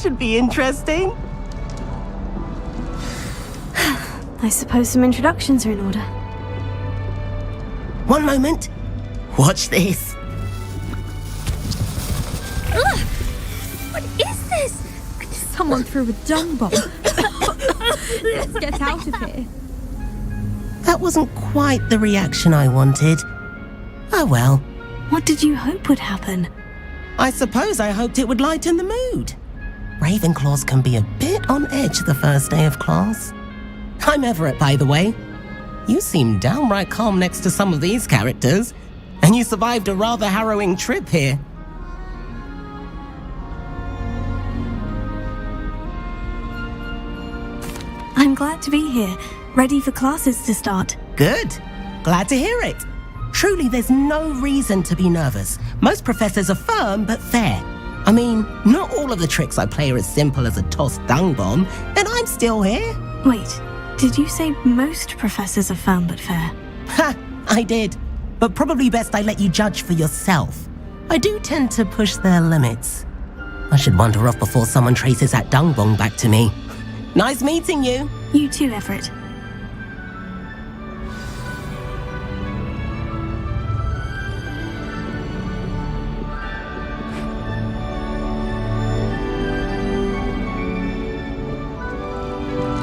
should be interesting. I suppose some introductions are in order. One moment. Watch this. Ugh! What is this? Someone threw a dung bomb. Let's get out of here. That wasn't quite the reaction I wanted. Oh well. What did you hope would happen? I suppose I hoped it would lighten the mood. Ravenclaws can be a bit on edge the first day of class. I'm Everett, by the way. You seem downright calm next to some of these characters, and you survived a rather harrowing trip here. I'm glad to be here, ready for classes to start. Good. Glad to hear it. Truly, there's no reason to be nervous. Most professors are firm but fair. I mean, not all of the tricks I play are as simple as a tossed dung bomb, and I'm still here. Wait, did you say most professors are firm but fair? Ha! I did. But probably best I let you judge for yourself. I do tend to push their limits. I should wander off before someone traces that dung bomb back to me. Nice meeting you. You too, Everett.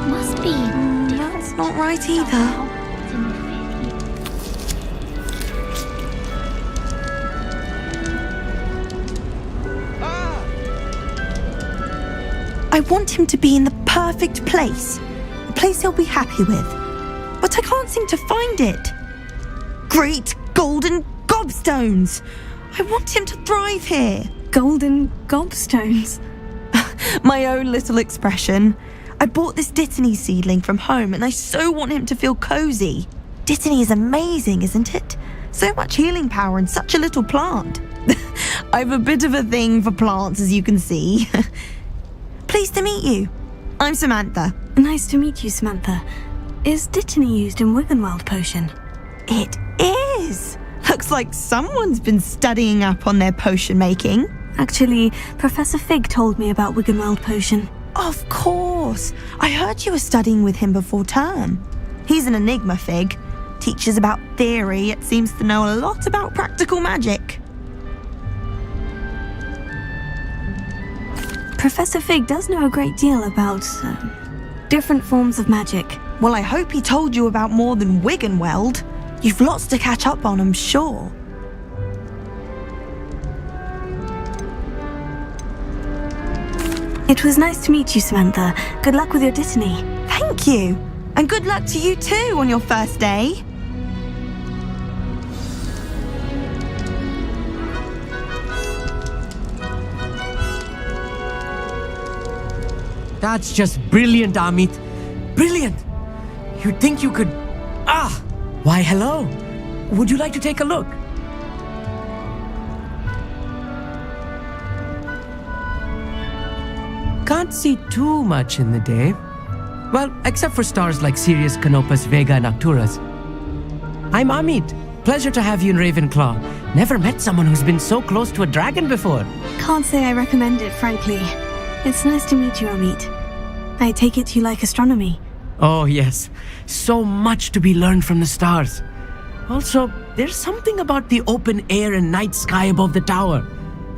Must be. That's not right either. I want him to be in the perfect place. A place he'll be happy with. But I can't seem to find it. Great golden gobstones! I want him to thrive here. Golden gobstones. My own little expression. I bought this Dittany seedling from home and I so want him to feel cozy. Dittany is amazing, isn't it? So much healing power in such a little plant. I've a bit of a thing for plants, as you can see. Pleased to meet you. I'm Samantha. Nice to meet you, Samantha. Is Dittany used in Wiggenweld potion? It is. Looks like someone's been studying up on their potion making. Actually, Professor Fig told me about Wiggenweld potion. Of course. I heard you were studying with him before term. He's an enigma, Fig. Teaches about theory, yet seems to know a lot about practical magic. Professor Fig does know a great deal about different forms of magic. Well, I hope he told you about more than Wiggenweld. You've lots to catch up on, I'm sure. It was nice to meet you, Samantha. Good luck with your Dittany. Thank you. And good luck to you too on your first day. That's just brilliant, Amit. Brilliant! You'd think you could... Why, hello. Would you like to take a look? Can't see too much in the day. Well, except for stars like Sirius, Canopus, Vega, and Arcturus. I'm Amit. Pleasure to have you in Ravenclaw. Never met someone who's been so close to a dragon before. Can't say I recommend it, frankly. It's nice to meet you, Amit. I take it you like astronomy. Oh, yes. So much to be learned from the stars. Also, there's something about the open air and night sky above the tower.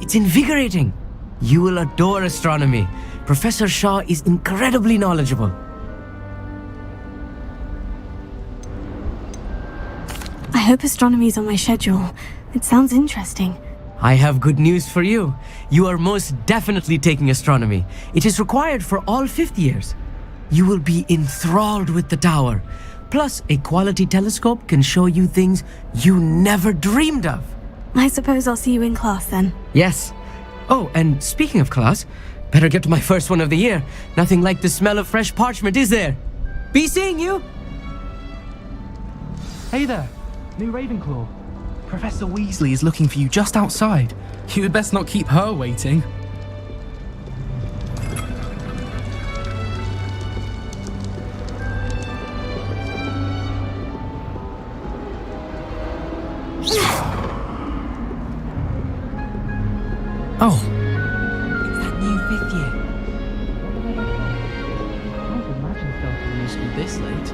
It's invigorating. You will adore astronomy. Professor Shaw is incredibly knowledgeable. I hope astronomy's on my schedule. It sounds interesting. I have good news for you. You are most definitely taking astronomy. It is required for all fifth years. You will be enthralled with the tower. Plus, a quality telescope can show you things you never dreamed of. I suppose I'll see you in class then. Yes. Oh, and speaking of class, better get to my first one of the year. Nothing like the smell of fresh parchment, is there? Be seeing you! Hey there, new Ravenclaw. Professor Weasley is looking for you just outside. You had best not keep her waiting. Oh, it's that new fifth year. slate.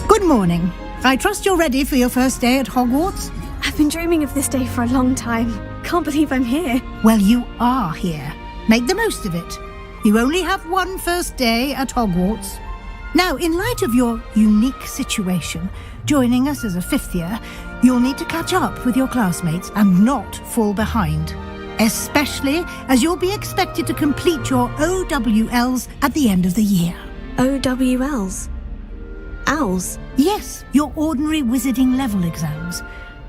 Good morning. I trust you're ready for your first day at Hogwarts? I've been dreaming of this day for a long time. Can't believe I'm here. Well, you are here. Make the most of it. You only have one first day at Hogwarts. Now, in light of your unique situation, joining us as a fifth year, you'll need to catch up with your classmates and not fall behind. Especially as you'll be expected to complete your OWLs at the end of the year. OWLs? Owls? Yes, your ordinary wizarding level exams.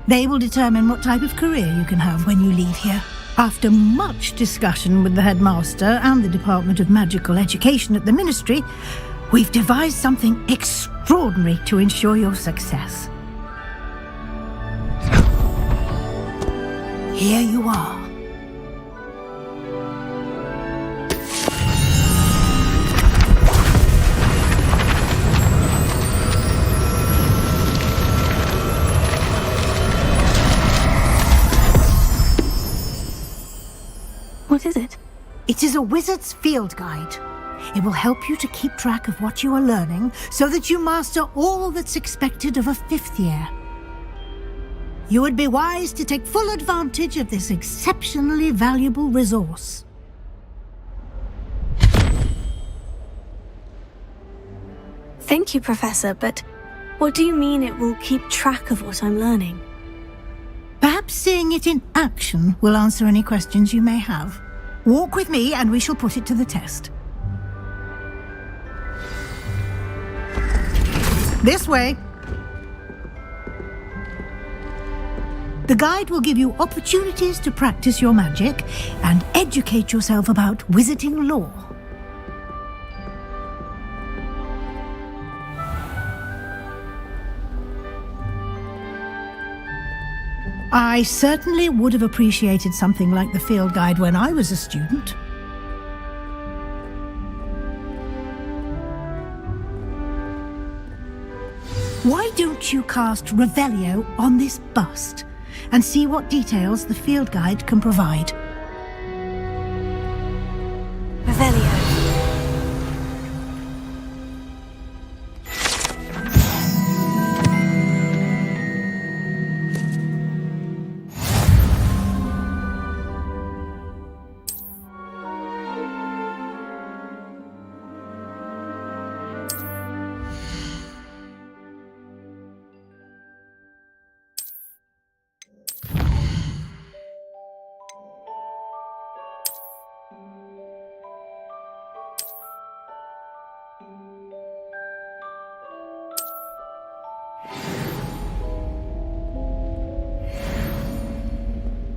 They will determine what type of career you can have when you leave here. After much discussion with the headmaster and the Department of Magical Education at the Ministry, we've devised something extraordinary to ensure your success. Here you are. What is it? It is a wizard's field guide. It will help you to keep track of what you are learning so that you master all that's expected of a fifth year. You would be wise to take full advantage of this exceptionally valuable resource. Thank you, Professor, but what do you mean it will keep track of what I'm learning? Perhaps seeing it in action will answer any questions you may have. Walk with me and we shall put it to the test. This way. The guide will give you opportunities to practice your magic and educate yourself about wizarding lore. I certainly would have appreciated something like the field guide when I was a student. Why don't you cast Revelio on this bust and see what details the field guide can provide? Revelio.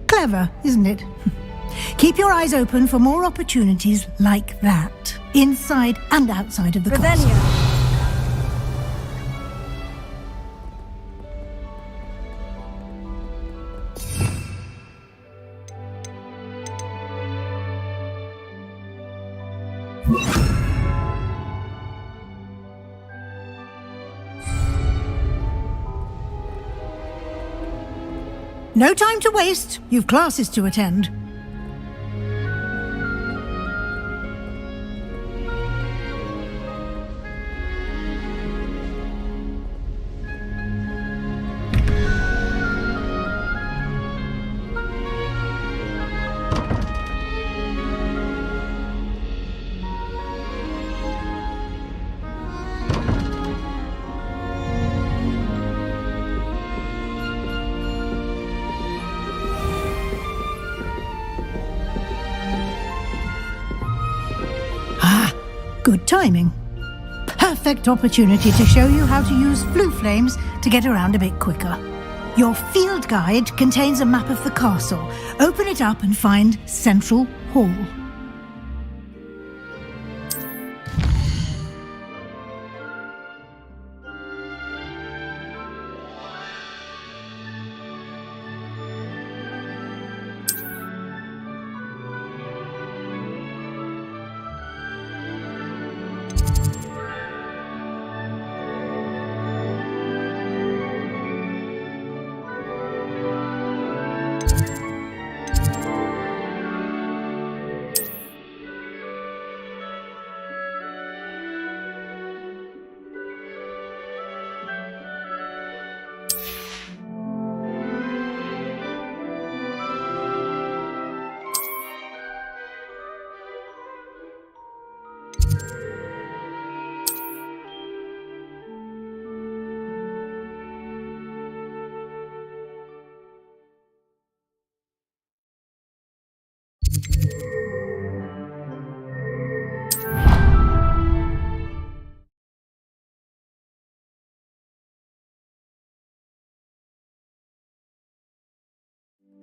Clever, isn't it? Keep your eyes open for more opportunities like that, inside and outside of the castle. Revelio. No time to waste. You've classes to attend. Good timing. Perfect opportunity to show you how to use flue flames to get around a bit quicker. Your field guide contains a map of the castle. Open it up and find Central Hall.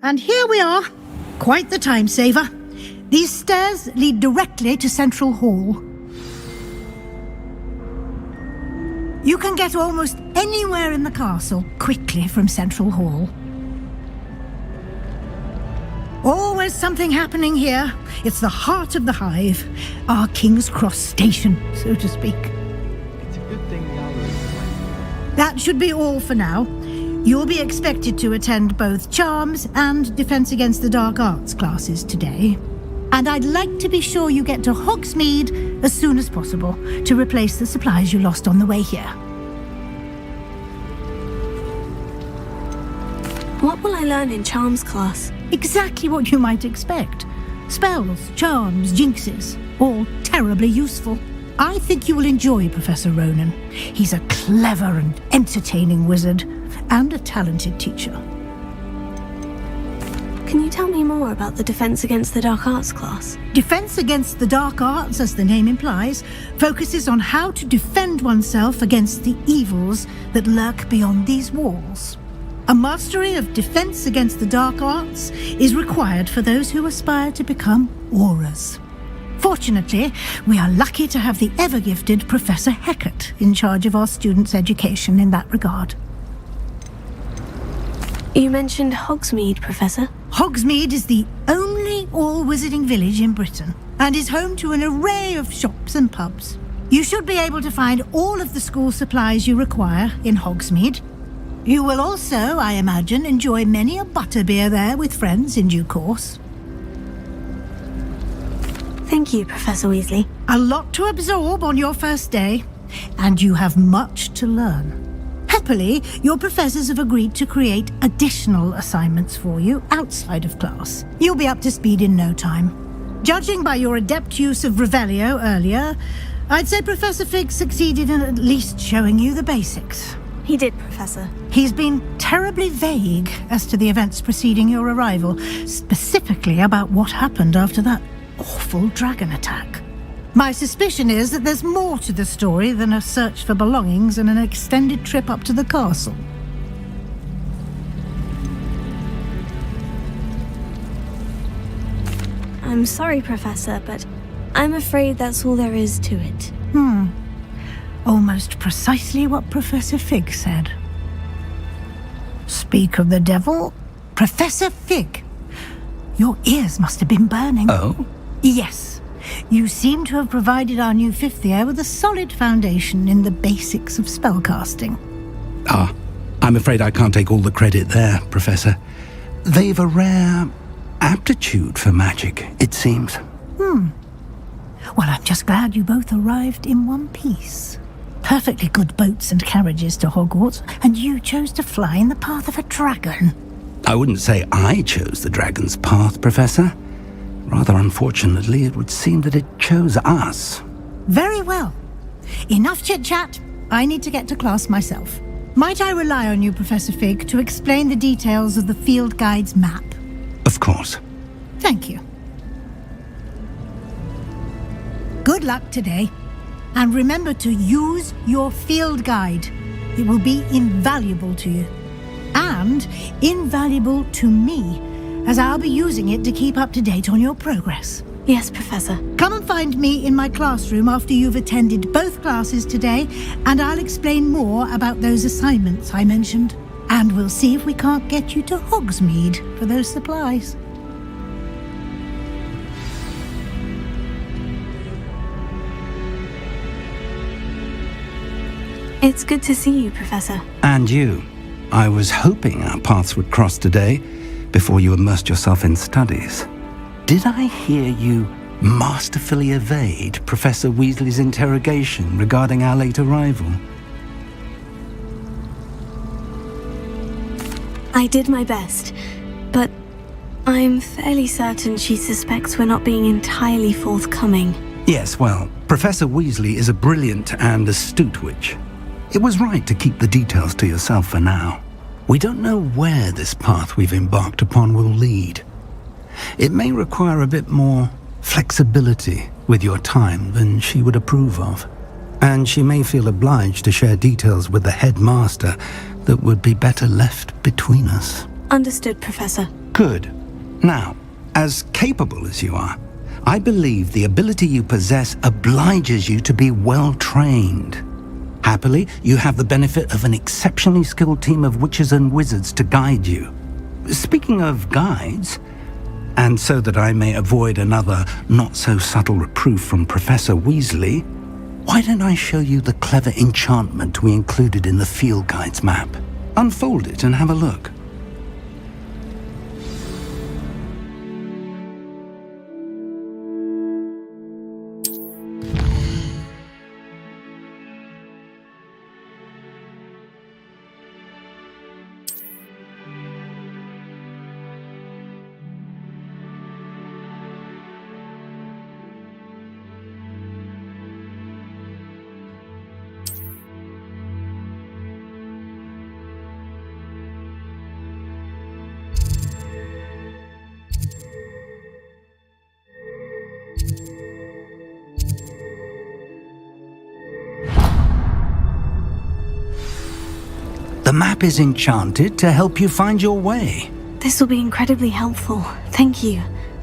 And here we are. Quite the time saver. These stairs lead directly to Central Hall. You can get almost anywhere in the castle quickly from Central Hall. Always something happening here. It's the heart of the hive, our King's Cross station, so to speak. It's a good thing the owl is. That should be all for now. You'll be expected to attend both Charms and Defense Against the Dark Arts classes today. And I'd like to be sure you get to Hogsmeade as soon as possible to replace the supplies you lost on the way here. What will I learn in Charms class? Exactly what you might expect. Spells, charms, jinxes, all terribly useful. I think you will enjoy Professor Ronan. He's a clever and entertaining wizard, and a talented teacher. Can you tell me more about the Defense Against the Dark Arts class? Defense Against the Dark Arts, as the name implies, focuses on how to defend oneself against the evils that lurk beyond these walls. A mastery of Defense Against the Dark Arts is required for those who aspire to become Auras. Fortunately, we are lucky to have the ever-gifted Professor Hecat in charge of our students' education in that regard. You mentioned Hogsmeade, Professor. Hogsmeade is the only all-wizarding village in Britain and is home to an array of shops and pubs. You should be able to find all of the school supplies you require in Hogsmeade. You will also, I imagine, enjoy many a butterbeer there with friends in due course. Thank you, Professor Weasley. A lot to absorb on your first day, and you have much to learn. Happily, your professors have agreed to create additional assignments for you outside of class. You'll be up to speed in no time. Judging by your adept use of Revelio earlier, I'd say Professor Fig succeeded in at least showing you the basics. He did, Professor. He's been terribly vague as to the events preceding your arrival, specifically about what happened after that awful dragon attack. My suspicion is that there's more to the story than a search for belongings and an extended trip up to the castle. I'm sorry, Professor, but I'm afraid that's all there is to it. Almost precisely what Professor Fig said. Speak of the devil, Professor Fig. Your ears must have been burning. Oh? Yes. You seem to have provided our new fifth year with a solid foundation in the basics of spellcasting. I'm afraid I can't take all the credit there, Professor. They've a rare aptitude for magic, it seems. Well, I'm just glad you both arrived in one piece. Perfectly good boats and carriages to Hogwarts, and you chose to fly in the path of a dragon. I wouldn't say I chose the dragon's path, Professor. Rather unfortunately, it would seem that it chose us. Very well. Enough chit-chat. I need to get to class myself. Might I rely on you, Professor Fig, to explain the details of the field guide's map? Of course. Thank you. Good luck today. And remember to use your field guide. It will be invaluable to you. And invaluable to me, as I'll be using it to keep up to date on your progress. Yes, Professor. Come and find me in my classroom after you've attended both classes today, and I'll explain more about those assignments I mentioned. And we'll see if we can't get you to Hogsmeade for those supplies. It's good to see you, Professor. And you. I was hoping our paths would cross today, before you immersed yourself in studies. Did I hear you masterfully evade Professor Weasley's interrogation regarding our late arrival? I did my best, but I'm fairly certain she suspects we're not being entirely forthcoming. Yes, well, Professor Weasley is a brilliant and astute witch. It was right to keep the details to yourself for now. We don't know where this path we've embarked upon will lead. It may require a bit more flexibility with your time than she would approve of. And she may feel obliged to share details with the headmaster that would be better left between us. Understood, Professor. Good. Now, as capable as you are, I believe the ability you possess obliges you to be well trained. Happily, you have the benefit of an exceptionally skilled team of witches and wizards to guide you. Speaking of guides, and so that I may avoid another not-so-subtle reproof from Professor Weasley, why don't I show you the clever enchantment we included in the field guide's map? Unfold it and have a look. The map is enchanted to help you find your way. This will be incredibly helpful. Thank you.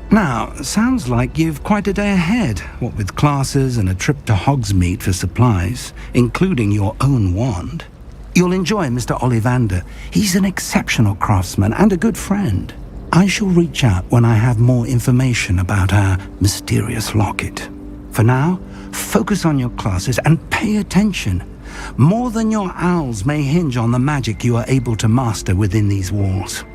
Now, sounds like you've quite a day ahead, what with classes and a trip to Hogsmeade for supplies, including your own wand. You'll enjoy Mr. Ollivander. He's an exceptional craftsman and a good friend. I shall reach out when I have more information about our mysterious locket. For now, focus on your classes and pay attention. More than your owls may hinge on the magic you are able to master within these walls.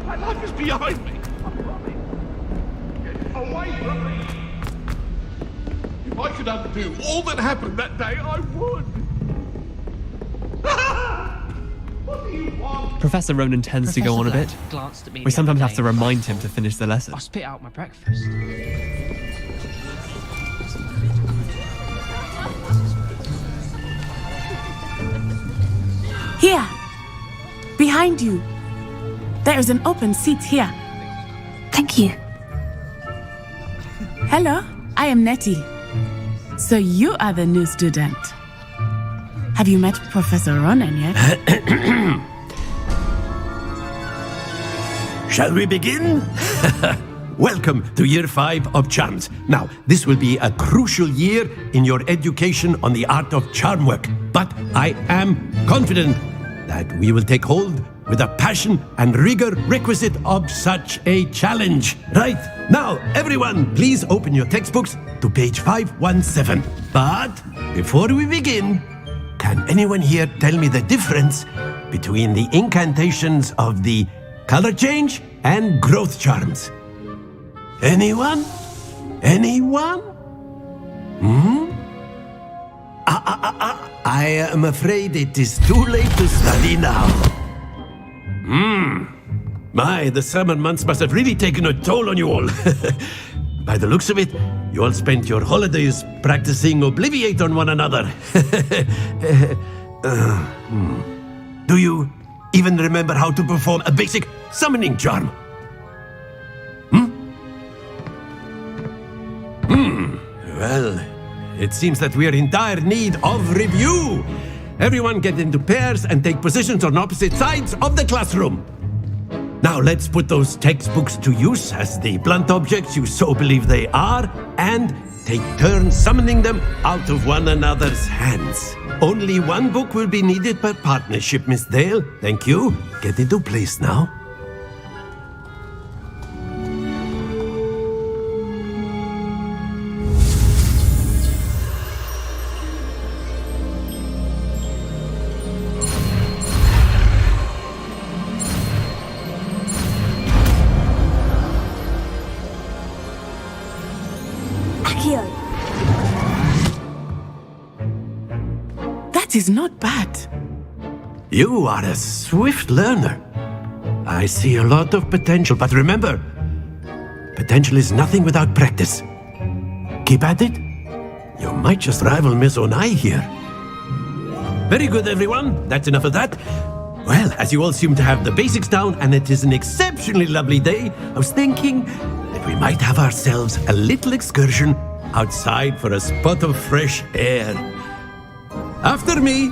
My life is behind me. Get away from me. If I could undo all that happened that day, I would. What do you want? Professor Ronan tends to go on a bit. Glanced at me We the sometimes other have to day and remind thought, him to finish the lesson. I spit out my breakfast. Here, behind you. There is an open seat here. Thank you. Hello, I am Nettie. So you are the new student. Have you met Professor Ronan yet? Shall we begin? Welcome to Year 5 of Charms. Now, this will be a crucial year in your education on the art of charm work. But I am confident that we will take hold with the passion and rigor requisite of such a challenge. Right, now, everyone, please open your textbooks to page 517. But before we begin, can anyone here tell me the difference between the incantations of the color change and growth charms? Anyone? Anyone? I am afraid it is too late to study now. My, the summer months must have really taken a toll on you all. By the looks of it, you all spent your holidays practicing Obliviate on one another. Do you even remember how to perform a basic summoning charm? Well, it seems that we are in dire need of review. Everyone get into pairs and take positions on opposite sides of the classroom. Now let's put those textbooks to use as the blunt objects you so believe they are, and take turns summoning them out of one another's hands. Only one book will be needed per partnership, Miss Dale. Thank you. Get into place now. That is not bad. You are a swift learner. I see a lot of potential, but remember, potential is nothing without practice. Keep at it. You might just rival Miss Onai here. Very good, everyone. That's enough of that. Well, as you all seem to have the basics down, and it is an exceptionally lovely day, I was thinking that we might have ourselves a little excursion outside for a spot of fresh air. After me.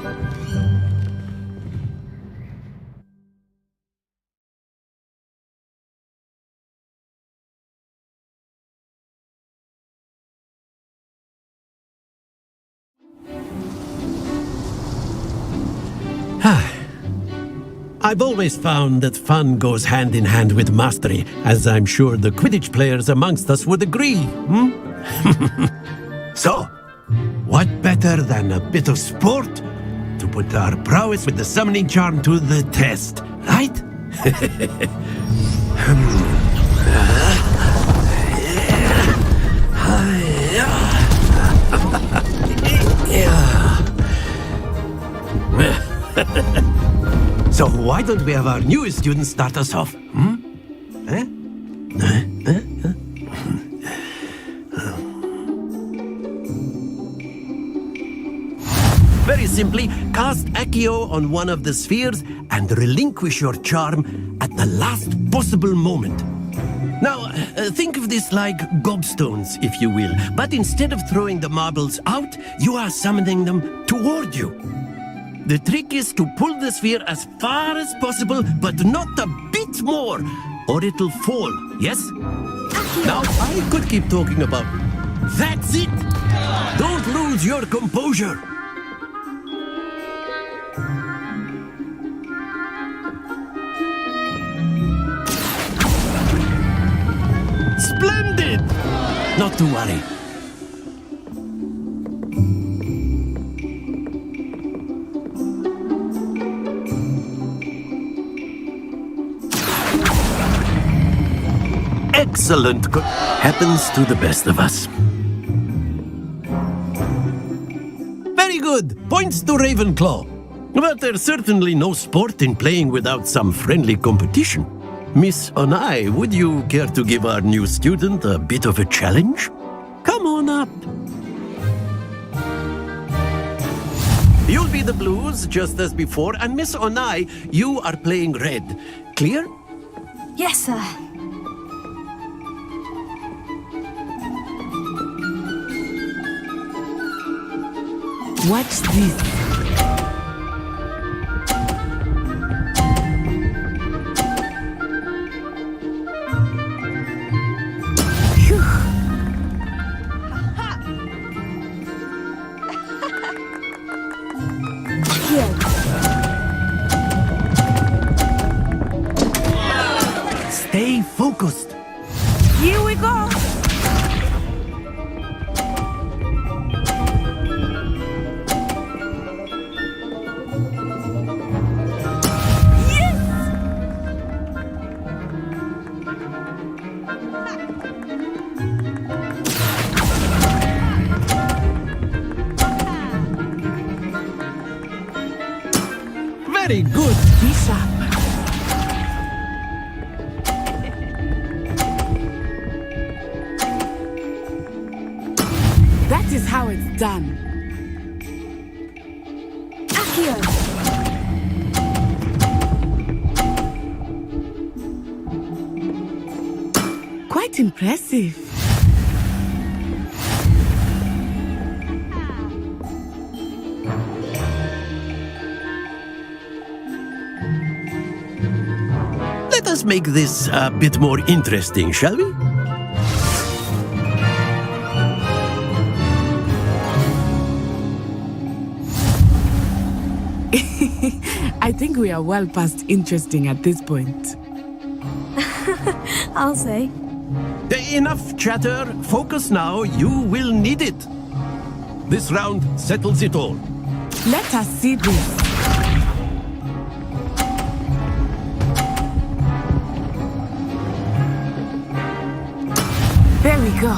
I've always found that fun goes hand in hand with mastery, as I'm sure the Quidditch players amongst us would agree. So, what better than a bit of sport to put our prowess with the summoning charm to the test, right? So why don't we have our newest student start us off? Very simply, cast Accio on one of the spheres and relinquish your charm at the last possible moment. Now, think of this like gobstones, if you will, but instead of throwing the marbles out, you are summoning them toward you. The trick is to pull the sphere as far as possible, but not a bit more, or it'll fall, yes? Now, I could keep talking about... That's it! Don't lose your composure! Splendid! Not to worry. Excellent. Happens to the best of us. Very good. Points to Ravenclaw. But there's certainly no sport in playing without some friendly competition. Miss Onai, would you care to give our new student a bit of a challenge? Come on up. You'll be the blues, just as before, and Miss Onai, you are playing red. Clear? Yes, sir. Watch this. Stay focused. Here we go. Very good. Be sharp. That is how it's done. Accio. Quite impressive. Let us make this a bit more interesting, shall we? I think we are well past interesting at this point. I'll say. Enough chatter. Focus now. You will need it. This round settles it all. Let us see this. There we go.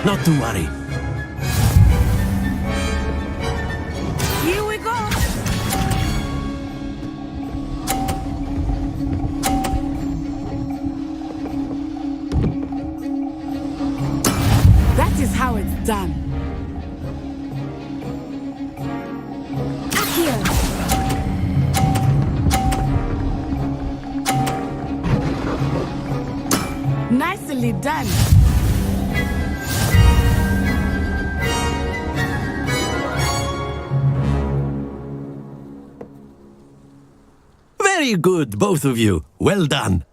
not to worry. Here we go. That is how it's done. Nicely done. Very good, both of you. Well done.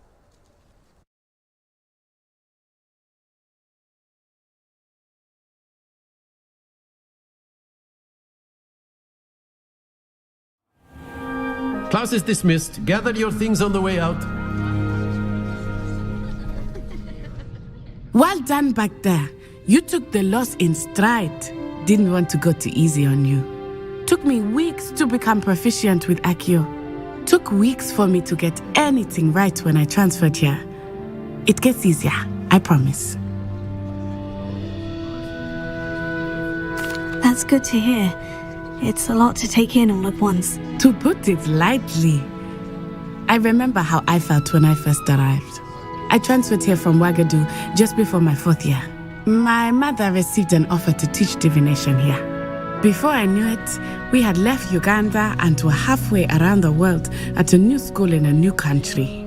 Class is dismissed. Gather your things on the way out. Well done back there. You took the loss in stride. Didn't want to go too easy on you. Took me weeks to become proficient with Accio. Took weeks for me to get anything right when I transferred here. It gets easier, I promise. That's good to hear. It's a lot to take in all at once. To put it lightly, I remember how I felt when I first arrived. I transferred here from Ouagadougou just before my 4th year. My mother received an offer to teach divination here. Before I knew it, we had left Uganda and were halfway around the world at a new school in a new country.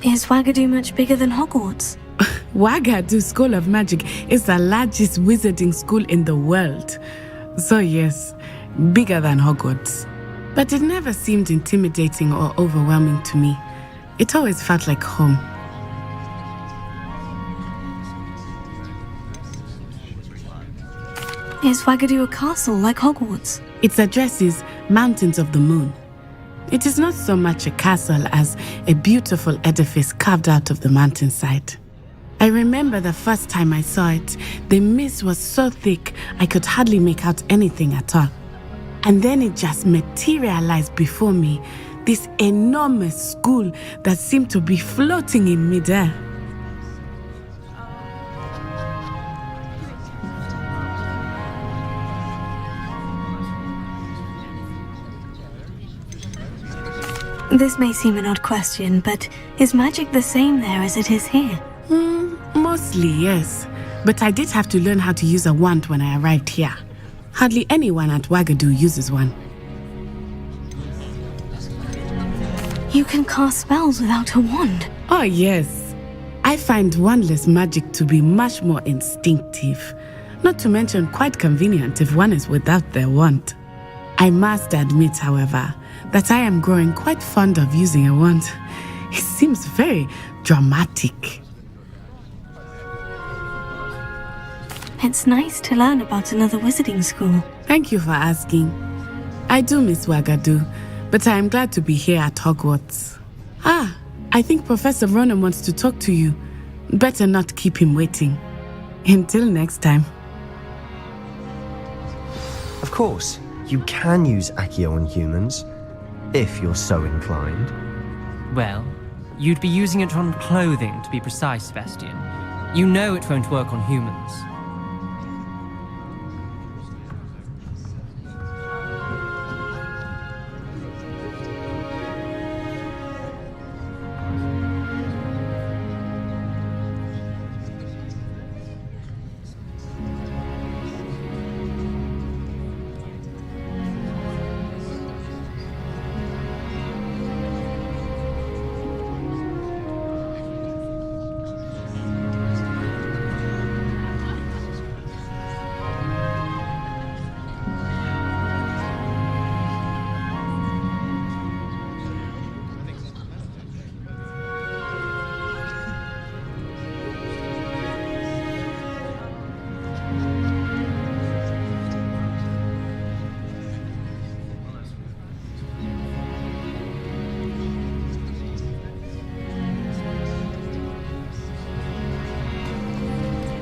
Is Ouagadougou much bigger than Hogwarts? Ouagadougou School of Magic is the largest wizarding school in the world. So yes, bigger than Hogwarts. But it never seemed intimidating or overwhelming to me. It always felt like home. Is Ouagadougou a castle like Hogwarts? Its address is Mountains of the Moon. It is not so much a castle as a beautiful edifice carved out of the mountainside. I remember the first time I saw it, the mist was so thick I could hardly make out anything at all. And then it just materialized before me, this enormous school that seemed to be floating in midair. This may seem an odd question, but is magic the same there as it is here? Mostly, yes. But I did have to learn how to use a wand when I arrived here. Hardly anyone at Ouagadougou uses one. You can cast spells without a wand? Oh, yes. I find wandless magic to be much more instinctive. Not to mention quite convenient if one is without their wand. I must admit, however, that I am growing quite fond of using a wand. It seems very dramatic. It's nice to learn about another wizarding school. Thank you for asking. I do miss Ouagadougou, but I am glad to be here at Hogwarts. I think Professor Ronan wants to talk to you. Better not keep him waiting. Until next time. Of course, you can use Accio on humans, if you're so inclined. Well, you'd be using it on clothing, to be precise, Sebastian. You know it won't work on humans.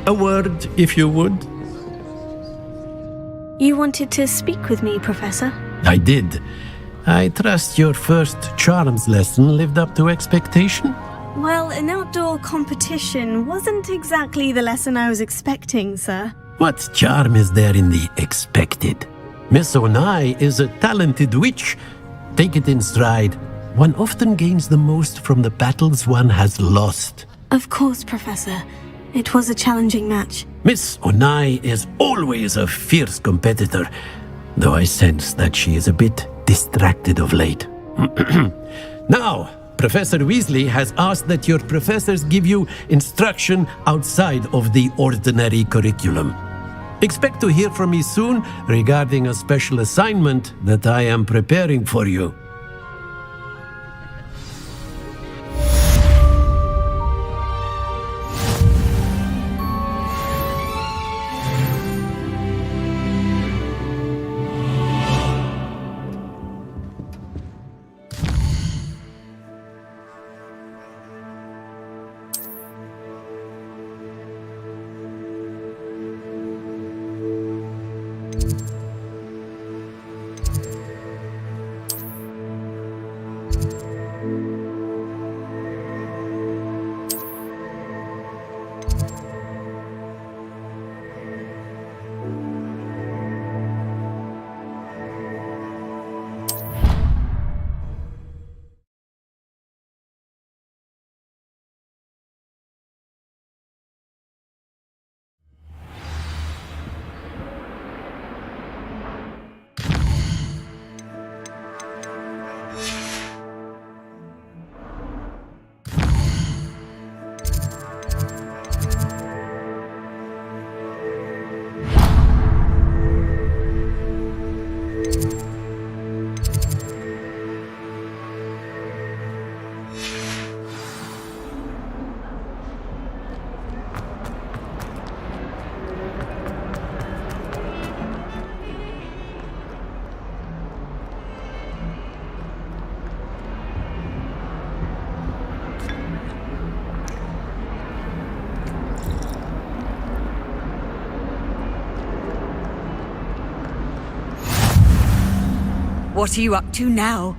A word, if you would. You wanted to speak with me, Professor? I did. I trust your first charms lesson lived up to expectation? Well, an outdoor competition wasn't exactly the lesson I was expecting, sir. What charm is there in the expected? Miss Onai is a talented witch. Take it in stride. One often gains the most from the battles one has lost. Of course, Professor. It was a challenging match. Miss Onai is always a fierce competitor, though I sense that she is a bit distracted of late. Now, Professor Weasley has asked that your professors give you instruction outside of the ordinary curriculum. Expect to hear from me soon regarding a special assignment that I am preparing for you. What are you up to now?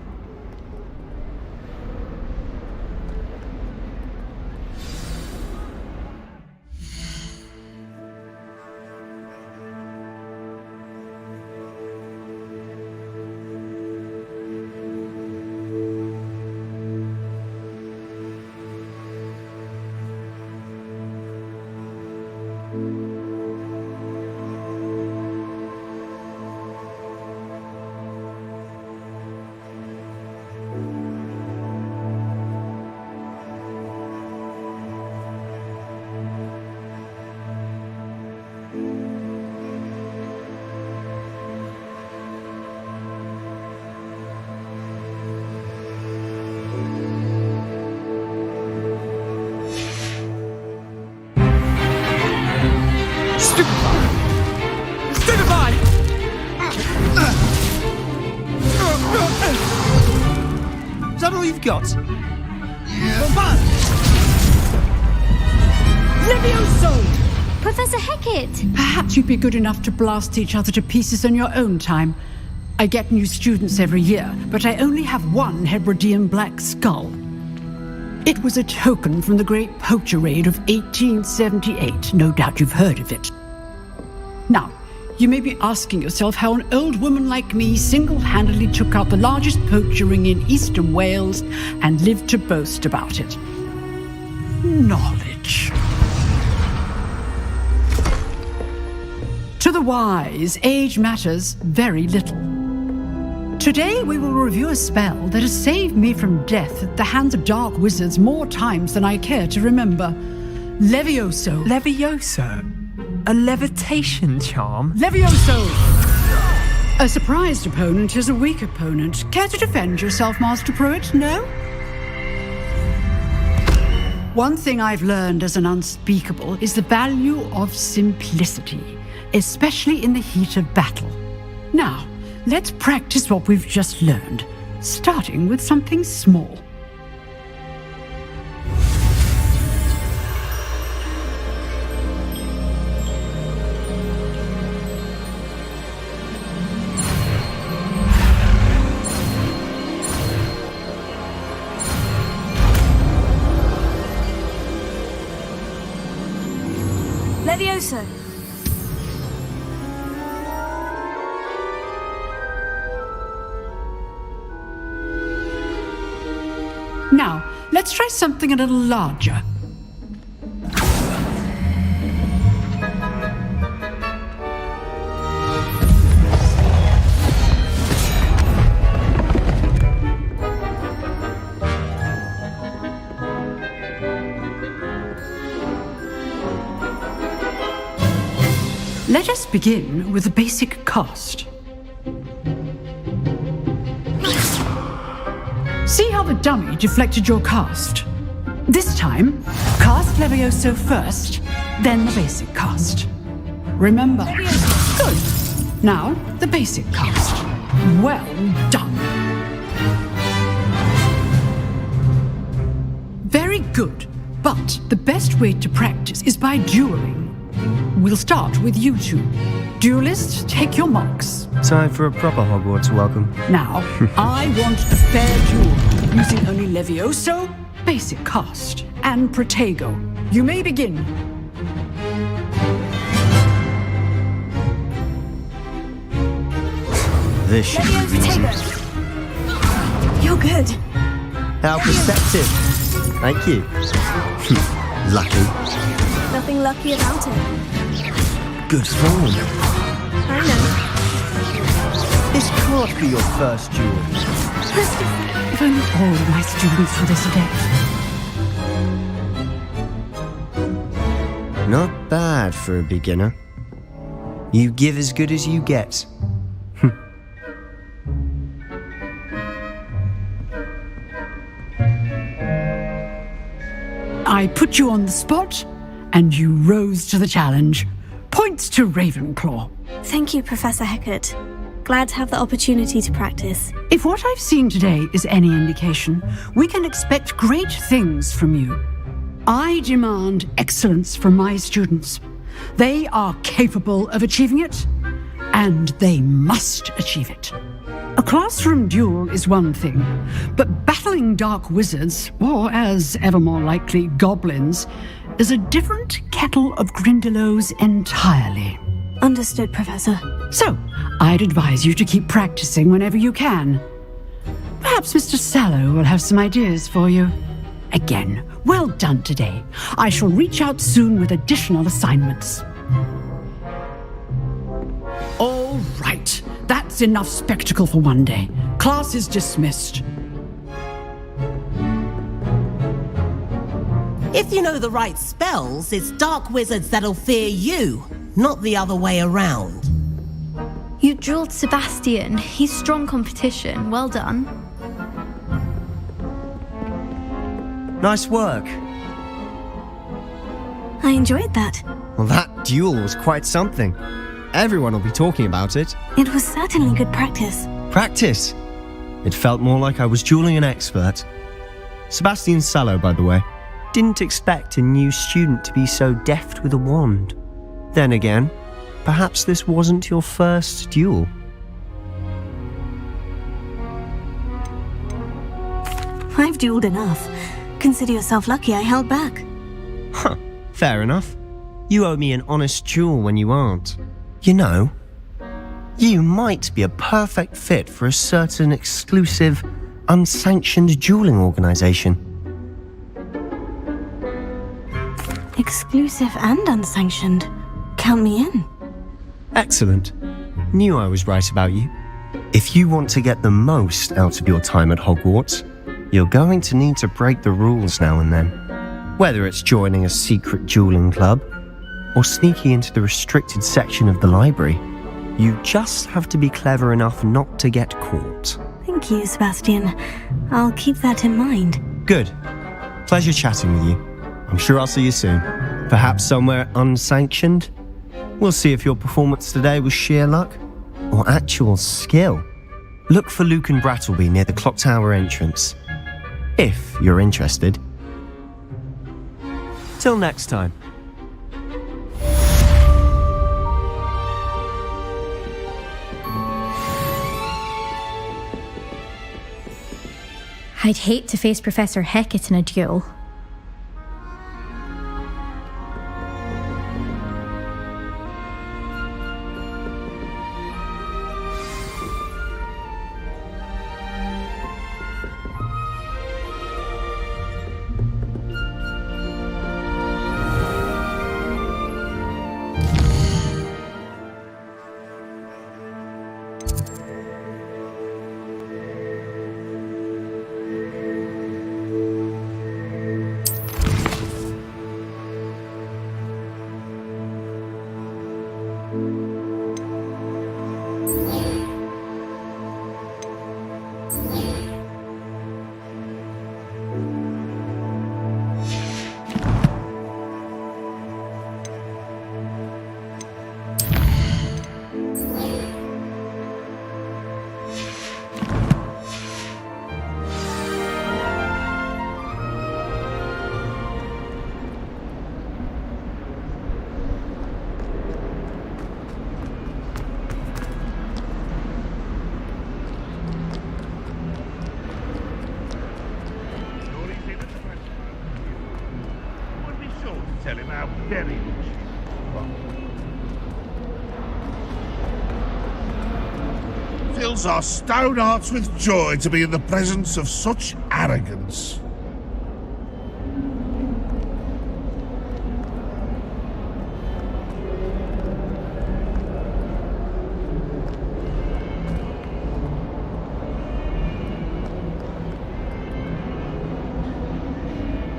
Stupefy! Is that all you've got? Bombard! Levioso! Professor Hecat! Perhaps you'd be good enough to blast each other to pieces in your own time. I get new students every year, but I only have one Hebridean black skull. It was a token from the Great Poacher Raid of 1878. No doubt you've heard of it. Now, you may be asking yourself how an old woman like me single-handedly took out the largest poacher ring in eastern Wales and lived to boast about it. Knowledge. To the wise, age matters very little. Today we will review a spell that has saved me from death at the hands of dark wizards more times than I care to remember. Levioso. Levioso? A levitation charm? Levioso! A surprised opponent is a weak opponent. Care to defend yourself, Master Pruitt? No? One thing I've learned as an unspeakable is the value of simplicity, especially in the heat of battle. Now, let's practice what we've just learned, starting with something small. do so. Now, let's try something a little larger. Let us begin with the basic cast. See how the dummy deflected your cast? This time, cast Levioso first, then the basic cast. Remember. Good. Now, the basic cast. Well done. Very good. But the best way to practice is by dueling. We'll start with you two. Duelists, take your marks. Time for a proper Hogwarts welcome. Now, I want a fair duel, using only Levioso, basic cast, and Protego. You may begin. This should be easy. You're good. How perceptive. Thank you. Lucky. Nothing lucky about it. Good form. I know. This can't be your first duel. If only all of my students were this adept. Not bad for a beginner. You give as good as you get. I put you on the spot, and you rose to the challenge. Points to Ravenclaw. Thank you, Professor Hecat. Glad to have the opportunity to practice. If what I've seen today is any indication, we can expect great things from you. I demand excellence from my students. They are capable of achieving it, and they must achieve it. A classroom duel is one thing, but battling dark wizards, or as ever more likely, goblins, is a different kettle of Grindylows entirely. Understood, Professor. So, I'd advise you to keep practicing whenever you can. Perhaps Mr. Sallow will have some ideas for you. Again, well done today. I shall reach out soon with additional assignments. All right, that's enough spectacle for one day. Class is dismissed. If you know the right spells, it's dark wizards that'll fear you, not the other way around. You drilled Sebastian. He's strong competition. Well done. Nice work. I enjoyed that. Well, that duel was quite something. Everyone will be talking about it. It was certainly good practice. Practice? It felt more like I was dueling an expert. Sebastian Sallow, by the way. Didn't expect a new student to be so deft with a wand. Then again, perhaps this wasn't your first duel. I've dueled enough. Consider yourself lucky I held back. Huh, fair enough. You owe me an honest duel when you aren't. You know, you might be a perfect fit for a certain exclusive, unsanctioned dueling organization. Exclusive and unsanctioned. Count me in. Excellent. Knew I was right about you. If you want to get the most out of your time at Hogwarts, you're going to need to break the rules now and then. Whether it's joining a secret dueling club or sneaking into the restricted section of the library, you just have to be clever enough not to get caught. Thank you, Sebastian. I'll keep that in mind. Good. Pleasure chatting with you. I'm sure I'll see you soon. Perhaps somewhere unsanctioned? We'll see if your performance today was sheer luck or actual skill. Look for Luke and Brattleby near the clock tower entrance, if you're interested. Till next time. I'd hate to face Professor Hecat in a duel. How very much. Fills our stout hearts with joy to be in the presence of such arrogance.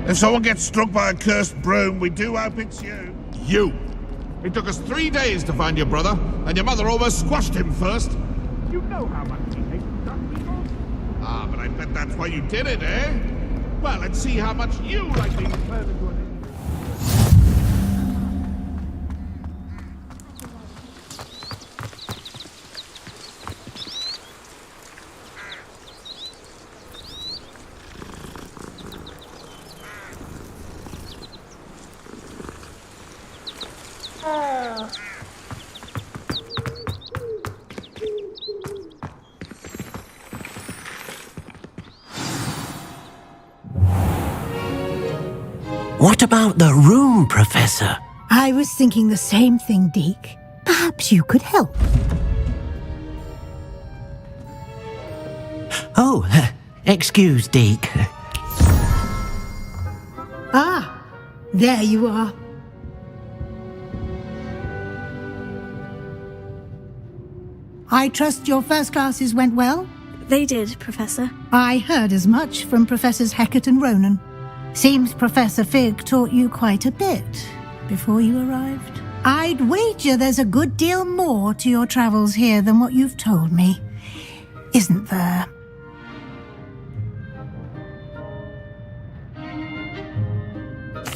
If someone gets struck by a cursed broom, we do hope it's you. You! It took us 3 days to find your brother, and your mother almost squashed him first. You know how much he hates dust people. Ah, but I bet that's why you did it, eh? Well, let's see how much you like being turned into an... What about the room, Professor? I was thinking the same thing, Deke. Perhaps you could help. Oh, excuse, Deke. Ah, there you are. I trust your first classes went well? They did, Professor. I heard as much from Professors Hecat and Ronan. Seems Professor Fig taught you quite a bit before you arrived. I'd wager there's a good deal more to your travels here than what you've told me, isn't there?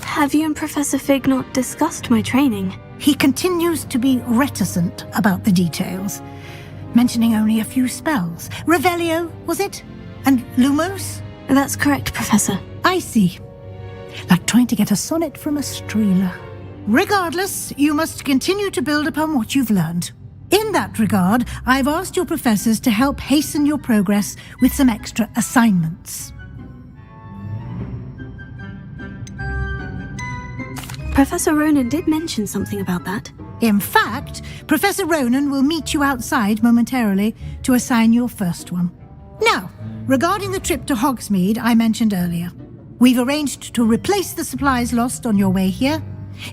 Have you and Professor Fig not discussed my training? He continues to be reticent about the details, mentioning only a few spells. Revelio, was it? And Lumos? That's correct, Professor. I see. Like trying to get a sonnet from a streeler. Regardless, you must continue to build upon what you've learned. In that regard, I've asked your professors to help hasten your progress with some extra assignments. Professor Ronan did mention something about that. In fact, Professor Ronan will meet you outside momentarily to assign your first one. Now, regarding the trip to Hogsmeade I mentioned earlier, we've arranged to replace the supplies lost on your way here,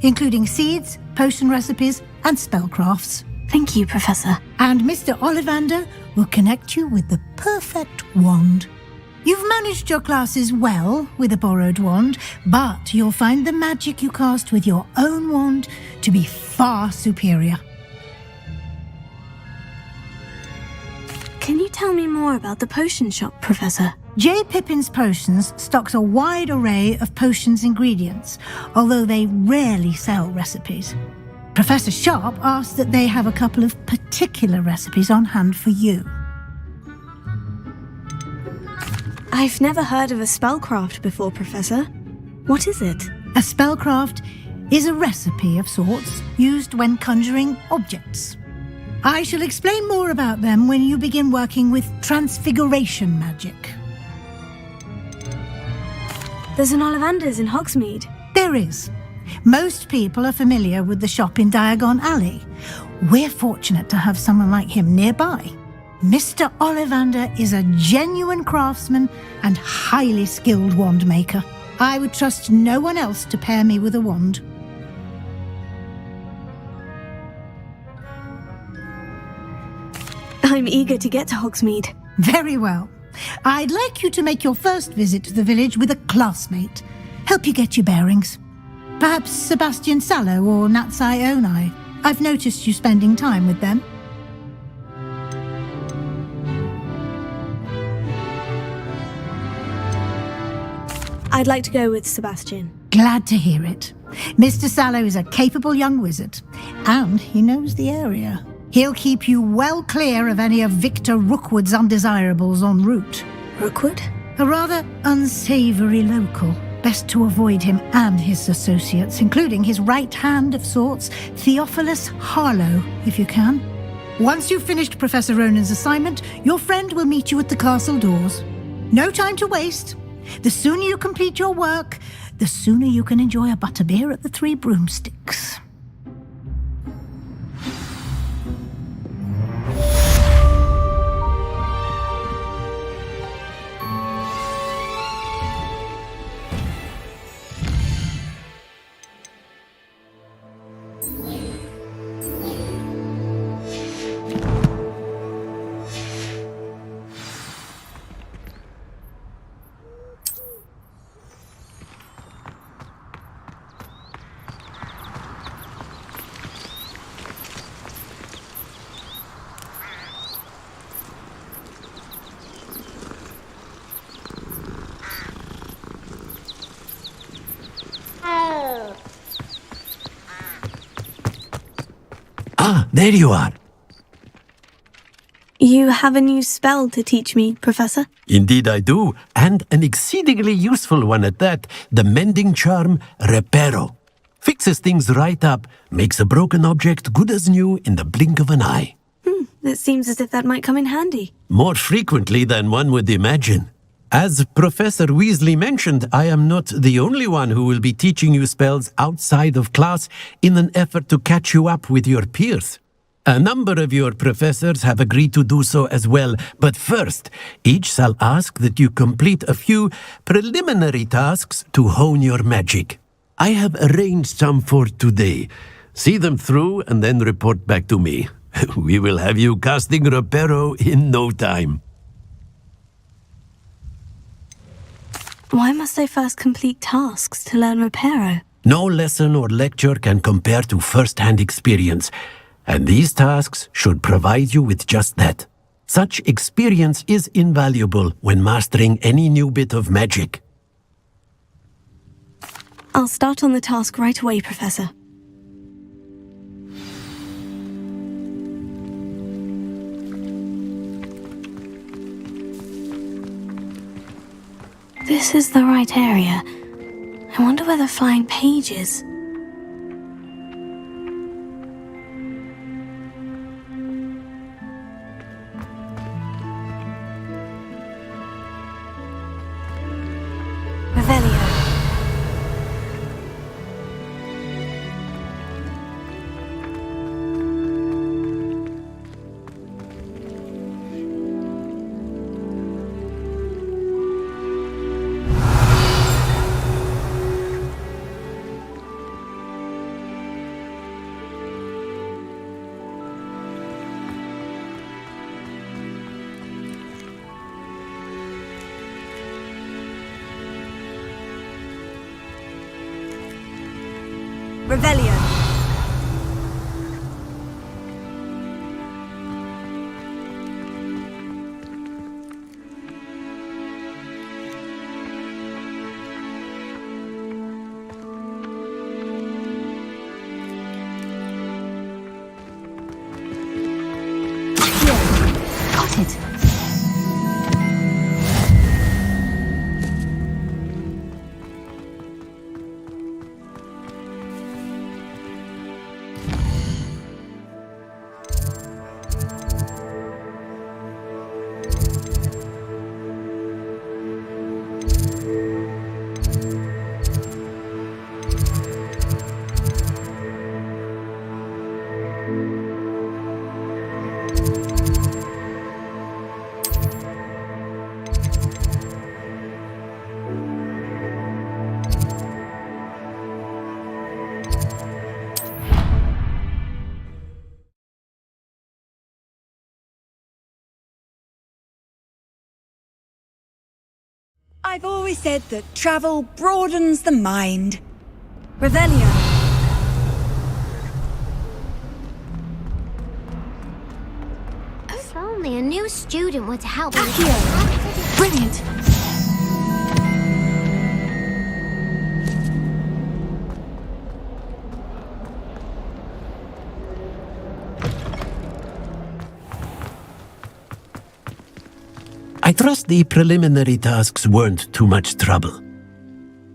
including seeds, potion recipes, and spellcrafts. Thank you, Professor. And Mr. Ollivander will connect you with the perfect wand. You've managed your classes well with a borrowed wand, but you'll find the magic you cast with your own wand to be far superior. Can you tell me more about the potion shop, Professor? J. Pippin's Potions stocks a wide array of potions ingredients, although they rarely sell recipes. Professor Sharp asked that they have a couple of particular recipes on hand for you. I've never heard of a spellcraft before, Professor. What is it? A spellcraft is a recipe of sorts used when conjuring objects. I shall explain more about them when you begin working with transfiguration magic. There's an Ollivander's in Hogsmeade. There is. Most people are familiar with the shop in Diagon Alley. We're fortunate to have someone like him nearby. Mr. Ollivander is a genuine craftsman and highly skilled wand maker. I would trust no one else to pair me with a wand. I'm eager to get to Hogsmeade. Very well. I'd like you to make your first visit to the village with a classmate. Help you get your bearings. Perhaps Sebastian Sallow or Natsai Onai. I've noticed you spending time with them. I'd like to go with Sebastian. Glad to hear it. Mr. Sallow is a capable young wizard, and he knows the area. He'll keep you well clear of any of Victor Rookwood's undesirables en route. Rookwood? A rather unsavoury local. Best to avoid him and his associates, including his right hand of sorts, Theophilus Harlow, if you can. Once you've finished Professor Ronan's assignment, your friend will meet you at the castle doors. No time to waste. The sooner you complete your work, the sooner you can enjoy a butterbeer at the Three Broomsticks. Ah, there you are. You have a new spell to teach me, Professor? Indeed I do, and an exceedingly useful one at that. The mending charm, Reparo. Fixes things right up, makes a broken object good as new in the blink of an eye. It seems as if that might come in handy. More frequently than one would imagine. As Professor Weasley mentioned, I am not the only one who will be teaching you spells outside of class in an effort to catch you up with your peers. A number of your professors have agreed to do so as well, but first, each shall ask that you complete a few preliminary tasks to hone your magic. I have arranged some for today. See them through and then report back to me. We will have you casting Reparo in no time. Why must I first complete tasks to learn Reparo? No lesson or lecture can compare to first-hand experience, and these tasks should provide you with just that. Such experience is invaluable when mastering any new bit of magic. I'll start on the task right away, Professor. This is the right area. I wonder where the flying page is. Revelio. Revelio. Got it. I've always said that travel broadens the mind. Revelio. If only a new student were to help me. Brilliant. I trust the preliminary tasks weren't too much trouble.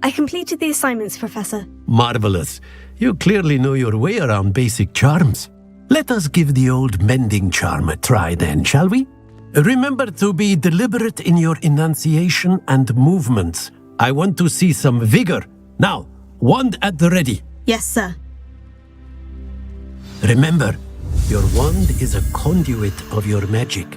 I completed the assignments, Professor. Marvelous. You clearly know your way around basic charms. Let us give the old mending charm a try then, shall we? Remember to be deliberate in your enunciation and movements. I want to see some vigor, Now, wand at the ready. Yes, sir. Remember, your wand is a conduit of your magic.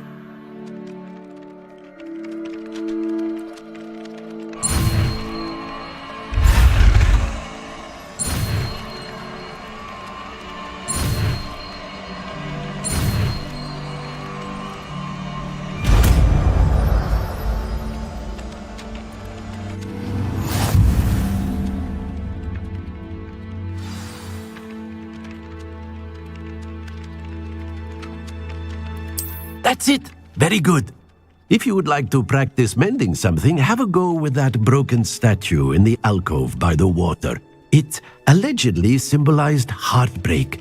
That's it. Very good. If you would like to practice mending something, have a go with that broken statue in the alcove by the water. It allegedly symbolized heartbreak.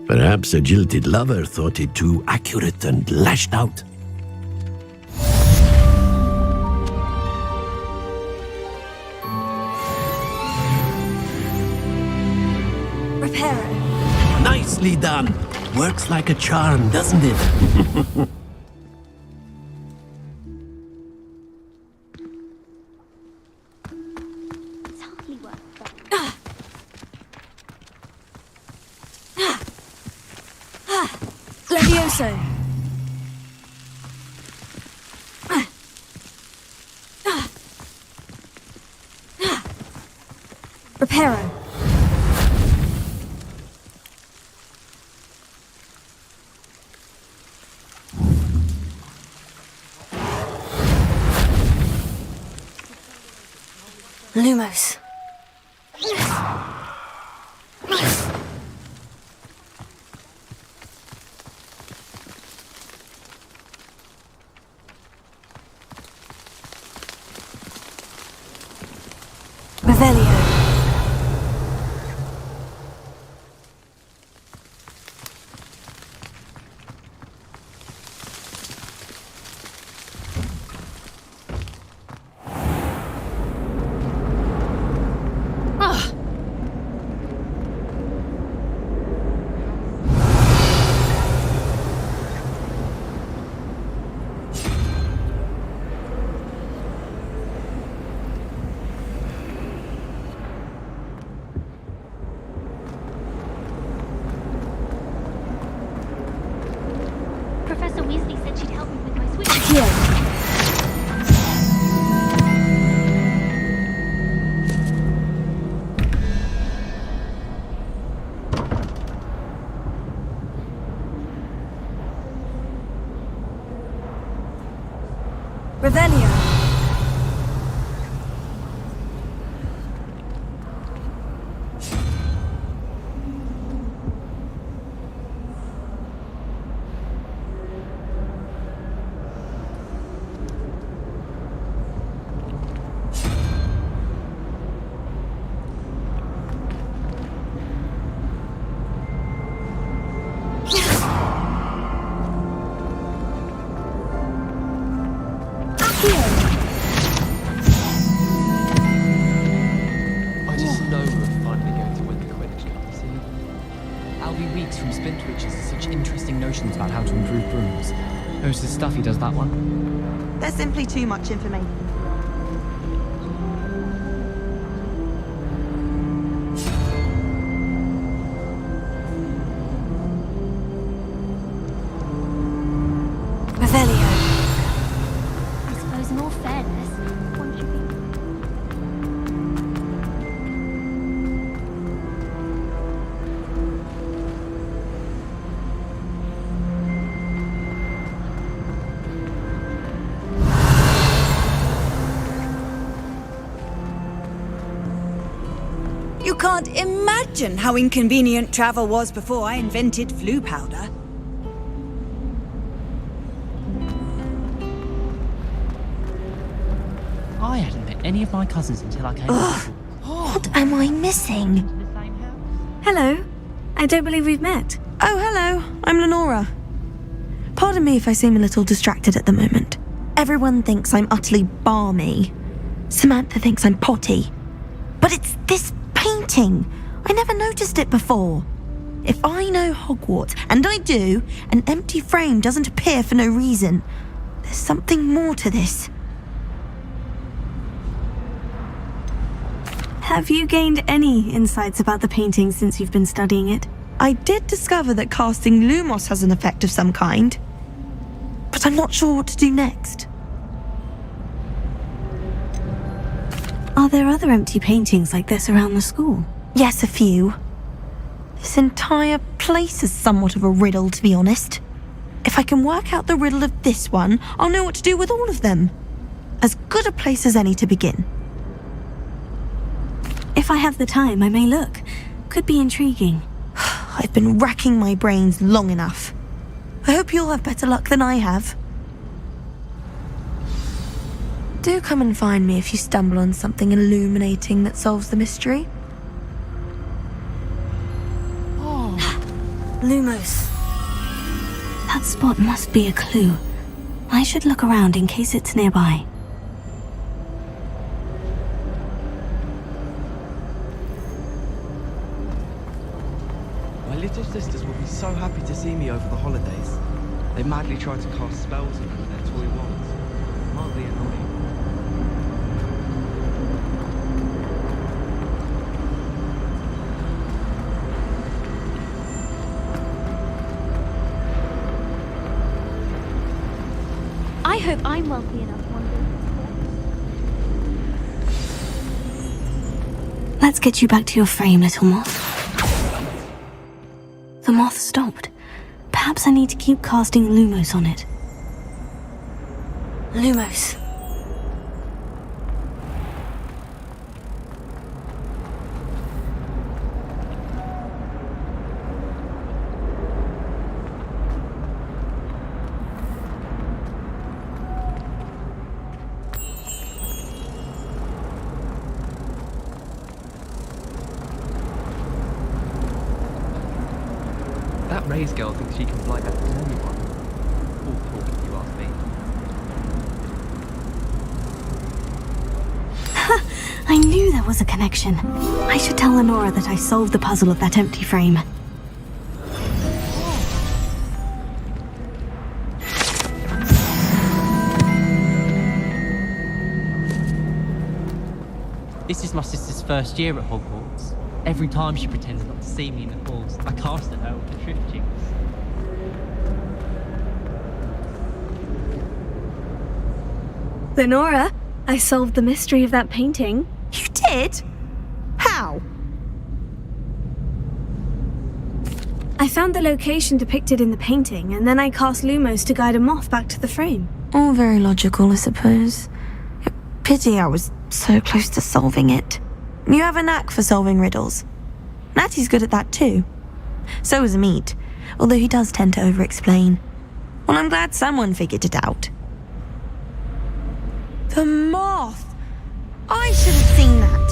Perhaps a jilted lover thought it too accurate and lashed out. Reparo. Nicely done. Works like a charm, doesn't it? Levioso. Reparo. Lumos. Revelio. Professor Weasley said she'd help me with my switch. Revelio. I just know we're finally going to win the Quidditch Cup, see? Albie Weeks from Spintwitches has such interesting notions about how to improve brooms. Most of the stuff he does that one. There's simply too much information. Revelio. I suppose in all fairness, one should be... You can't imagine how inconvenient travel was before I invented flu powder. I hadn't met any of my cousins until I came. What am I missing? Hello. I don't believe we've met. Oh, hello. I'm Lenora. Pardon me if I seem a little distracted at the moment. Everyone thinks I'm utterly balmy. Samantha thinks I'm potty. But it's this painting. I never noticed it before. If I know Hogwarts, and I do, an empty frame doesn't appear for no reason. There's something more to this. Have you gained any insights about the painting since you've been studying it? I did discover that casting Lumos has an effect of some kind, but I'm not sure what to do next. Are there other empty paintings like this around the school? Yes, a few. This entire place is somewhat of a riddle, to be honest. If I can work out the riddle of this one, I'll know what to do with all of them. As good a place as any to begin. If I have the time, I may look. Could be intriguing. I've been racking my brains long enough. I hope you'll have better luck than I have. Do come and find me if you stumble on something illuminating that solves the mystery. Lumos. That spot must be a clue. I should look around in case it's nearby. My little sisters will be so happy to see me over the holidays. They madly try to cast spells on me with their toy wands. Mildly annoying. I hope I'm wealthy enough one day. Let's get you back to your frame, little moth. The moth stopped. Perhaps I need to keep casting Lumos on it. Lumos. That Ray's girl thinks she can fly better than anyone. All talk, if you ask me. I knew there was a connection. I should tell Lenora that I solved the puzzle of that empty frame. This is my sister's first year at Hogwarts. Every time she pretends not to see me in the halls, I cast at her with the Triff Jinx. Lenora, I solved the mystery of that painting. You did? How? I found the location depicted in the painting, and then I cast Lumos to guide a moth back to the frame. All very logical, I suppose. Pity I was so close to solving it. You have a knack for solving riddles. Natty's good at that too. So is Meat, although he does tend to over-explain. Well, I'm glad someone figured it out. The moth! I should have seen that.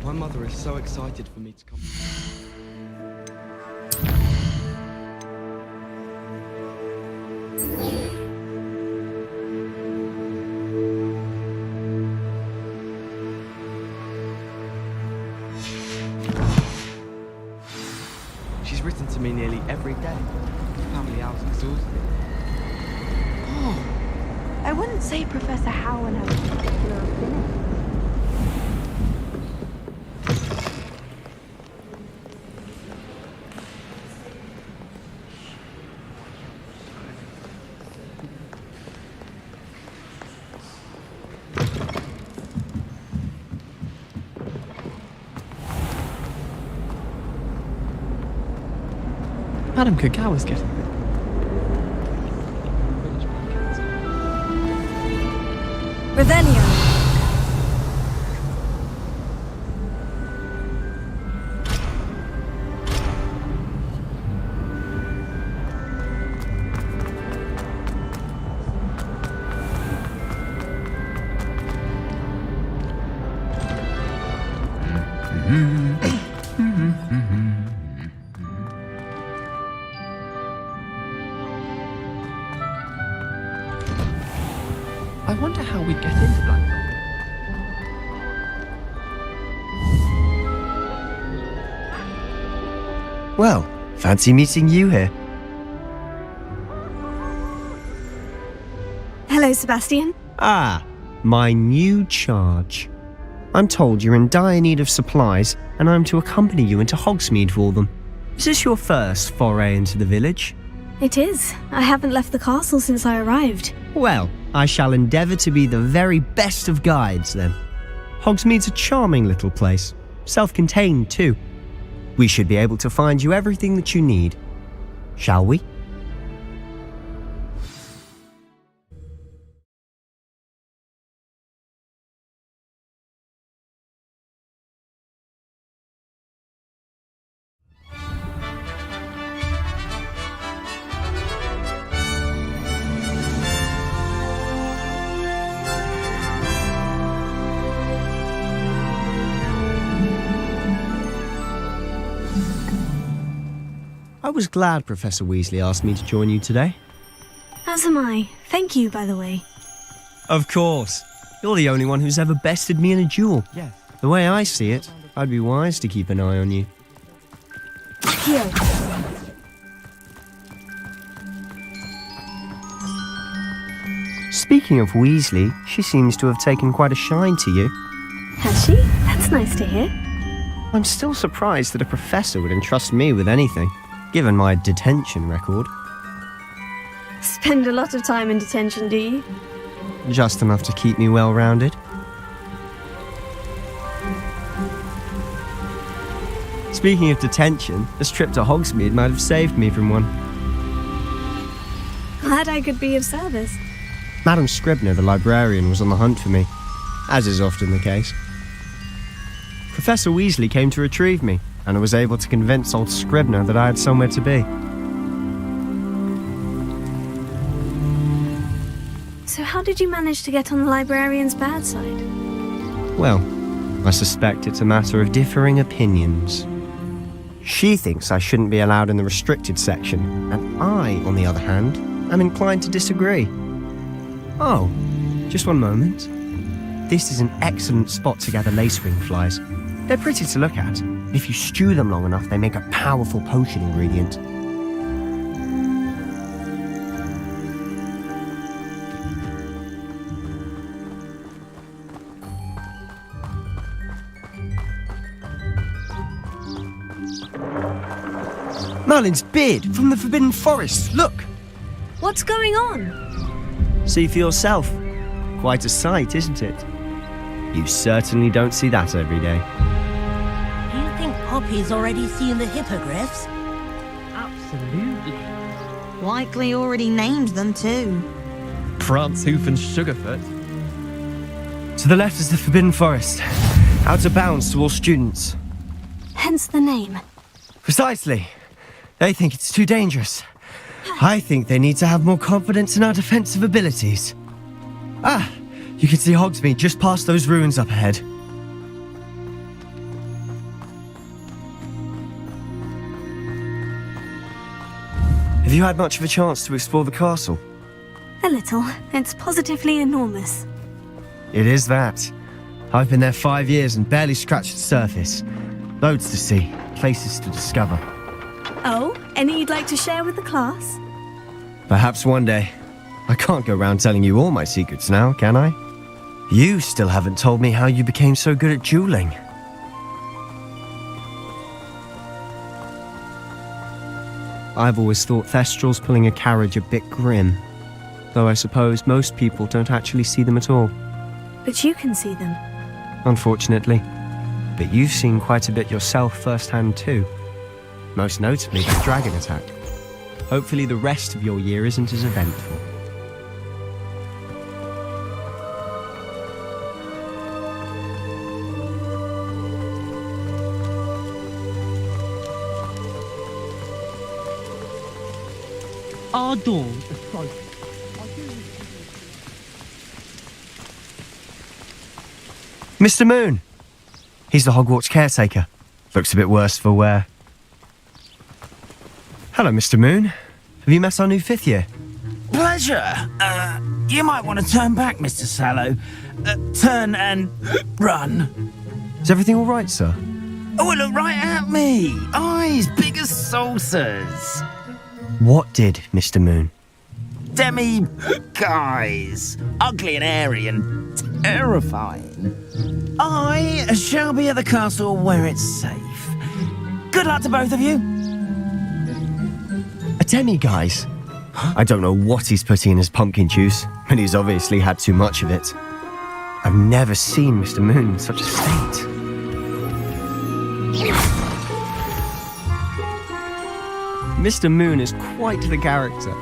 My mother is so excited for me to come. She's written to me nearly every day. Family hours exhausted. I wouldn't say Professor Howland has a particular affinity. Madam Kagawa's getting there. Revelio. I wonder how we'd get into Blackpool. Well, fancy meeting you here. Hello, Sebastian. Ah, my new charge. I'm told you're in dire need of supplies, and I'm to accompany you into Hogsmeade for them. Is this your first foray into the village? It is. I haven't left the castle since I arrived. Well, I shall endeavour to be the very best of guides, then. Hogsmeade's a charming little place, self-contained too. We should be able to find you everything that you need. Shall we? I was glad Professor Weasley asked me to join you today. As am I. Thank you, by the way. Of course. You're the only one who's ever bested me in a duel. Yes. The way I see it, I'd be wise to keep an eye on you. Here. Speaking of Weasley, she seems to have taken quite a shine to you. Has she? That's nice to hear. I'm still surprised that a professor would entrust me with anything, given my detention record. Spend a lot of time in detention, do you? Just enough to keep me well-rounded. Speaking of detention, this trip to Hogsmeade might have saved me from one. Glad I could be of service. Madam Scribner, the librarian, was on the hunt for me, as is often the case. Professor Weasley came to retrieve me, and I was able to convince old Scribner that I had somewhere to be. So how did you manage to get on the librarian's bad side? Well, I suspect it's a matter of differing opinions. She thinks I shouldn't be allowed in the restricted section, and I, on the other hand, am inclined to disagree. Oh, just one moment. This is an excellent spot to gather lacewing flies. They're pretty to look at. If you stew them long enough, they make a powerful potion ingredient. Merlin's beard from the Forbidden Forest, look! What's going on? See for yourself. Quite a sight, isn't it? You certainly don't see that every day. Do you think Poppy's already seen the hippogriffs? Absolutely. Likely already named them too. Prancehoof and Sugarfoot. To the left is the Forbidden Forest. Out of bounds to all students. Hence the name. Precisely. They think it's too dangerous. I think they need to have more confidence in our defensive abilities. Ah, you can see Hogsmeade just past those ruins up ahead. Have you had much of a chance to explore the castle? A little. It's positively enormous. It is that. I've been there 5 years and barely scratched the surface. Loads to see, places to discover. Oh, any you'd like to share with the class? Perhaps one day. I can't go around telling you all my secrets now, can I? You still haven't told me how you became so good at dueling. I've always thought Thestrals pulling a carriage a bit grim, though I suppose most people don't actually see them at all. But you can see them. Unfortunately. But you've seen quite a bit yourself firsthand too. Most notably the dragon attack. Hopefully the rest of your year isn't as eventful. Our door is closed. Mr. Moon! He's the Hogwarts caretaker. Looks a bit worse for wear. Hello, Mr. Moon. Have you met our new 5th year? Pleasure. You might want to turn back, Mr. Sallow. Turn and run. Is everything all right, sir? Oh, it looked right at me. Eyes big as saucers. What did, Mr. Moon? Demi guys. Ugly and hairy and terrifying. I shall be at the castle where it's safe. Good luck to both of you. A demi-guise? I don't know what he's putting in his pumpkin juice, but he's obviously had too much of it. I've never seen Mr. Moon in such a state. Mr. Moon is quite the character.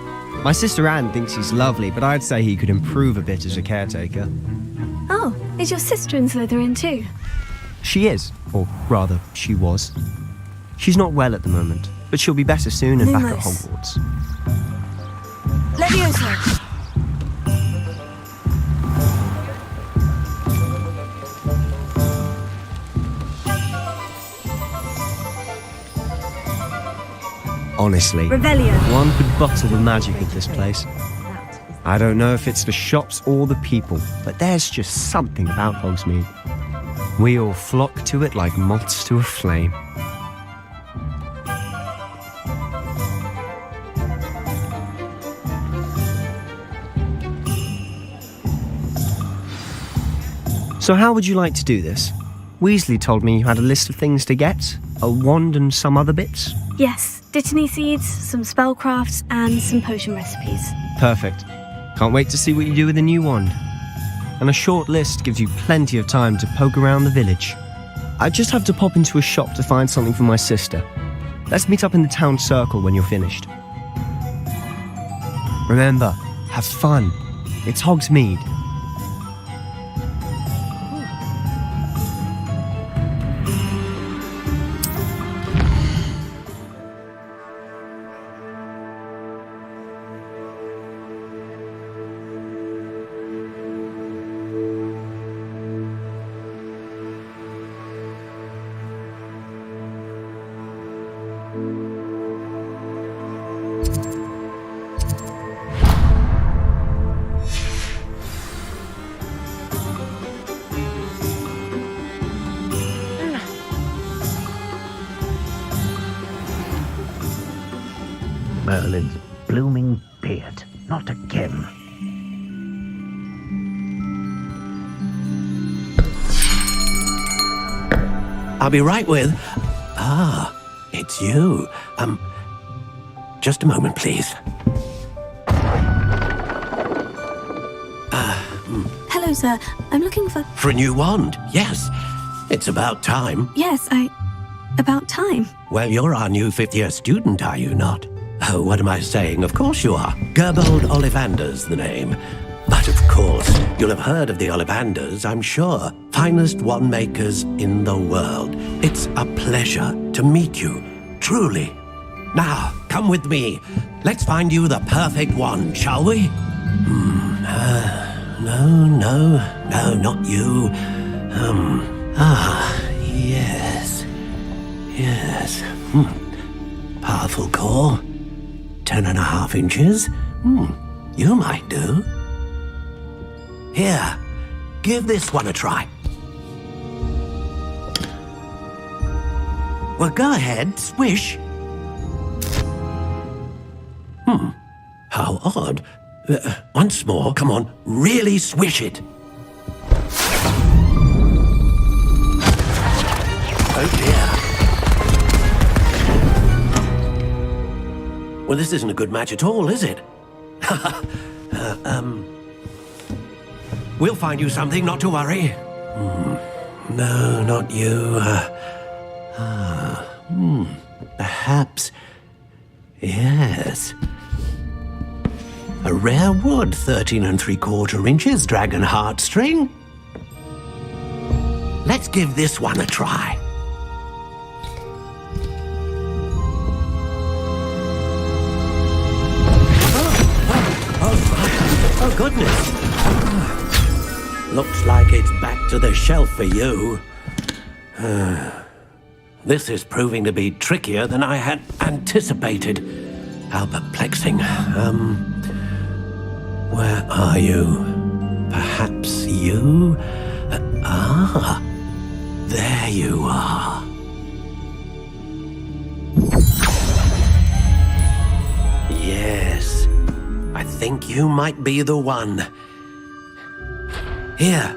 My sister Anne thinks he's lovely, but I'd say he could improve a bit as a caretaker. Oh, is your sister in Slytherin too? She is, or rather, she was. She's not well at the moment, but she'll be better soon and back at Lumos. Hogwarts. Levioso! Honestly, Revelio. one could bottle the magic of this place. I don't know if it's the shops or the people, but there's just something about Hogsmeade. We all flock to it like moths to a flame. So how would you like to do this? Weasley told me you had a list of things to get, a wand and some other bits. Yes, Dittany seeds, some spellcrafts, and some potion recipes. Perfect. Can't wait to see what you do with the new wand. And a short list gives you plenty of time to poke around the village. I just have to pop into a shop to find something for my sister. Let's meet up in the town circle when you're finished. Remember, have fun. It's Hogsmeade. Merlin's blooming beard. Not again. I'll be right with... Ah, it's you. Just a moment, please. Hello, sir. I'm looking for... For a new wand, yes. It's about time. Yes, about time. Well, you're our new fifth-year student, are you not? Oh, what am I saying? Of course you are. Gerbold Ollivander's the name. But of course, you'll have heard of the Ollivanders, I'm sure. Finest wand makers in the world. It's a pleasure to meet you, truly. Now, come with me. Let's find you the perfect wand, shall we? No, not you. Yes. Powerful core. 10.5 inches. You might do. Here, give this one a try. Well, go ahead, swish. How odd. Once more, come on, really swish it. Oh dear. Well, this isn't a good match at all, is it? We'll find you something, not to worry. No, not you. Perhaps. Yes. A rare wood, 13 3/4 inches, dragon heartstring. Let's give this one a try. Oh, goodness. Looks like it's back to the shelf for you. This is proving to be trickier than I had anticipated. How perplexing. Where are you? Perhaps you? There you are. think you might be the one. Here,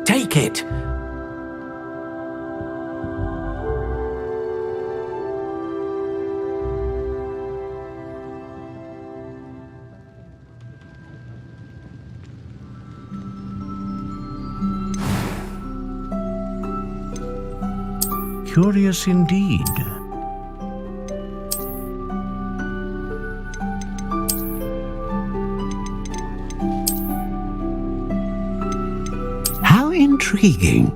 take it. Curious indeed. How intriguing.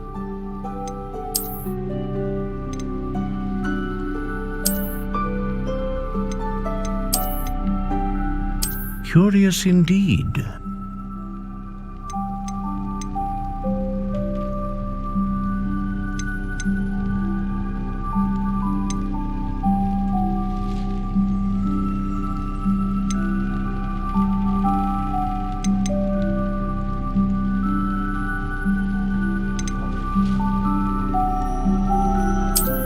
Curious indeed.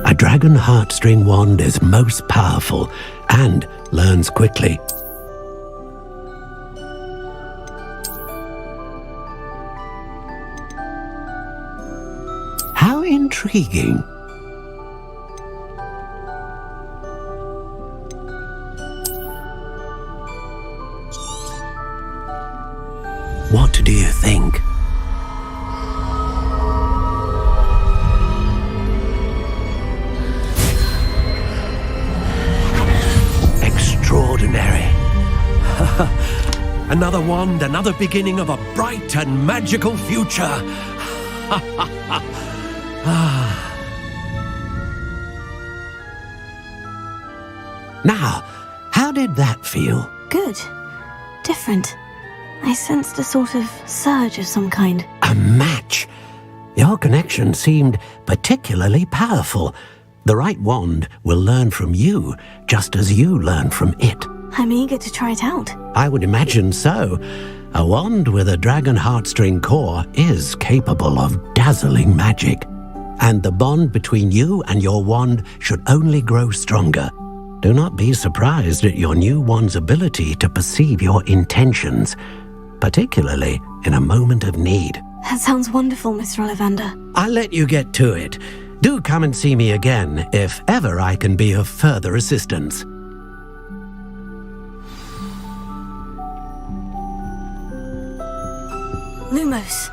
A dragon heartstring wand is most powerful and learns quickly. How intriguing. What do you think? Extraordinary. Another wand, another beginning of a bright and magical future. Now, how did that feel? Good. Different. I sensed a sort of surge of some kind. A match. Your connection seemed particularly powerful. The right wand will learn from you, just as you learn from it. I'm eager to try it out. I would imagine so. A wand with a dragon heartstring core is capable of dazzling magic. And the bond between you and your wand should only grow stronger. Do not be surprised at your new wand's ability to perceive your intentions, particularly in a moment of need. That sounds wonderful, Mr. Ollivander. I'll let you get to it. Do come and see me again if ever I can be of further assistance. Lumos.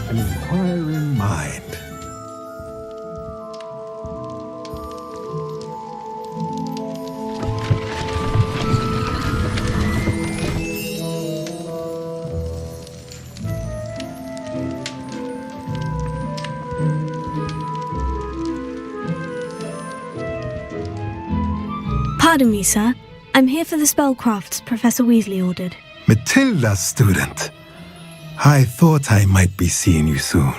An inquiring mind. Pardon me, sir. I'm here for the spellcrafts Professor Weasley ordered. Matilda, student. I thought I might be seeing you soon.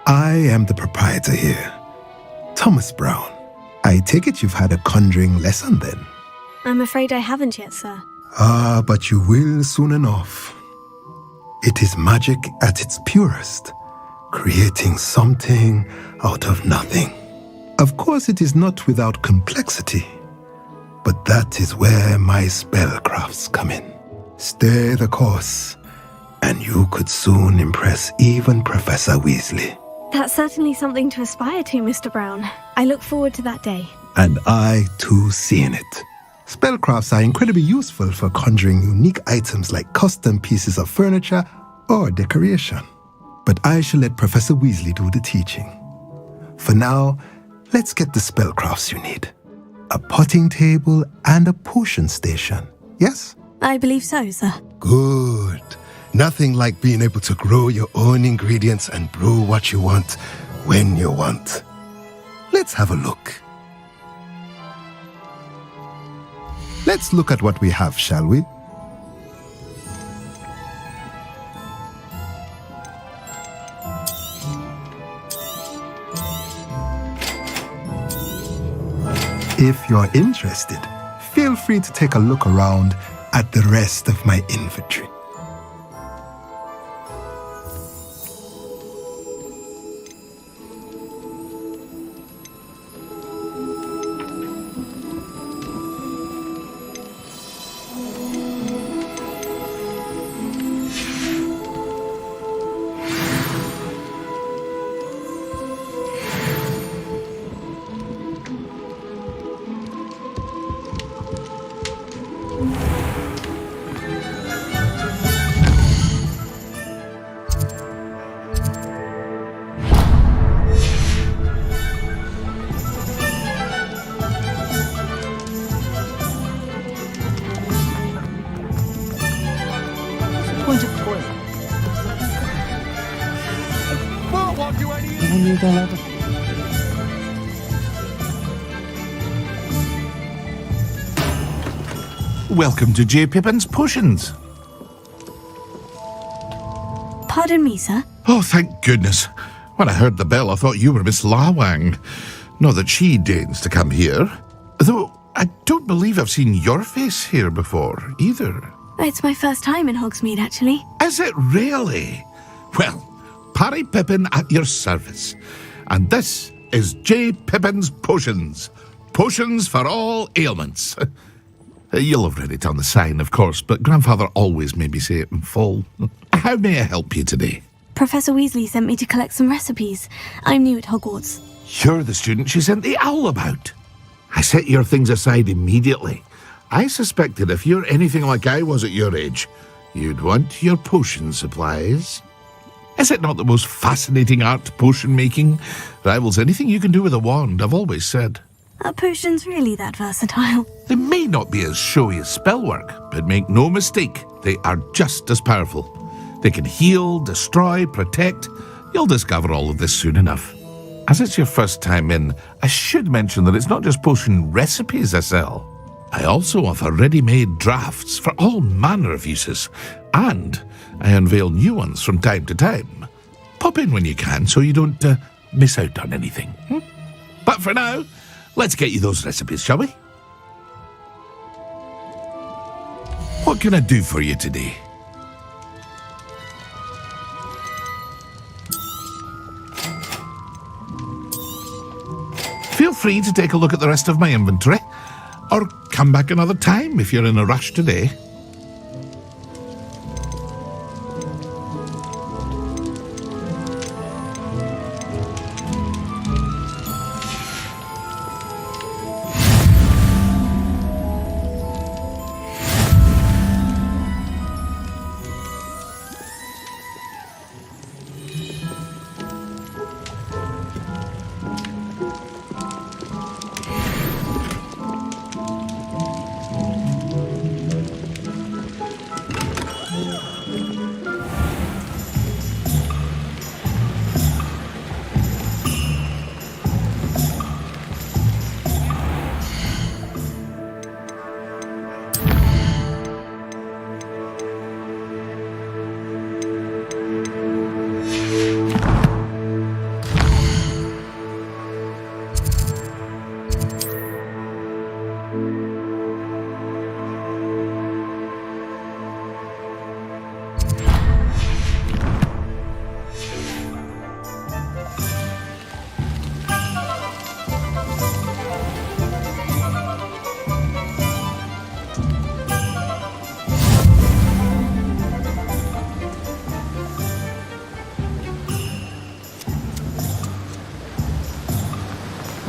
I am the proprietor here, Thomas Brown. I take it you've had a conjuring lesson then? I'm afraid I haven't yet, sir. Ah, but you will soon enough. It is magic at its purest, creating something out of nothing. Of course, it is not without complexity, but that is where my spellcrafts come in. Stay the course, and you could soon impress even Professor Weasley. That's certainly something to aspire to, Mr. Brown. I look forward to that day. And I, too, see in it. Spellcrafts are incredibly useful for conjuring unique items like custom pieces of furniture or decoration. But I shall let Professor Weasley do the teaching. For now, let's get the spellcrafts you need. A potting table and a potion station, yes? I believe so, sir. Good. Nothing like being able to grow your own ingredients and brew what you want when you want. Let's have a look. Let's look at what we have, shall we? If you're interested, feel free to take a look around at the rest of my inventory. Point of toilet. Welcome to J. Pippin's Potions. Pardon me, sir. Oh, thank goodness. When I heard the bell, I thought you were Miss Lawang. Not that she deigns to come here. Though I don't believe I've seen your face here before, either. It's my first time in Hogsmeade, actually. Is it really? Well, Parry Pippin at your service. And this is J. Pippin's Potions. Potions for all ailments. You'll have read it on the sign, of course, but Grandfather always made me say it in full. How may I help you today? Professor Weasley sent me to collect some recipes. I'm new at Hogwarts. You're the student she sent the owl about. I set your things aside immediately. I suspected if you're anything like I was at your age, you'd want your potion supplies. Is it not the most fascinating art, potion making? Rivals anything you can do with a wand, I've always said. Are potions really that versatile? They may not be as showy as spellwork, but make no mistake, they are just as powerful. They can heal, destroy, protect. You'll discover all of this soon enough. As it's your first time in, I should mention that it's not just potion recipes I sell. I also offer ready-made drafts for all manner of uses, and I unveil new ones from time to time. Pop in when you can so you don't miss out on anything. But for now, let's get you those recipes, shall we? What can I do for you today? Feel free to take a look at the rest of my inventory, or come back another time if you're in a rush today.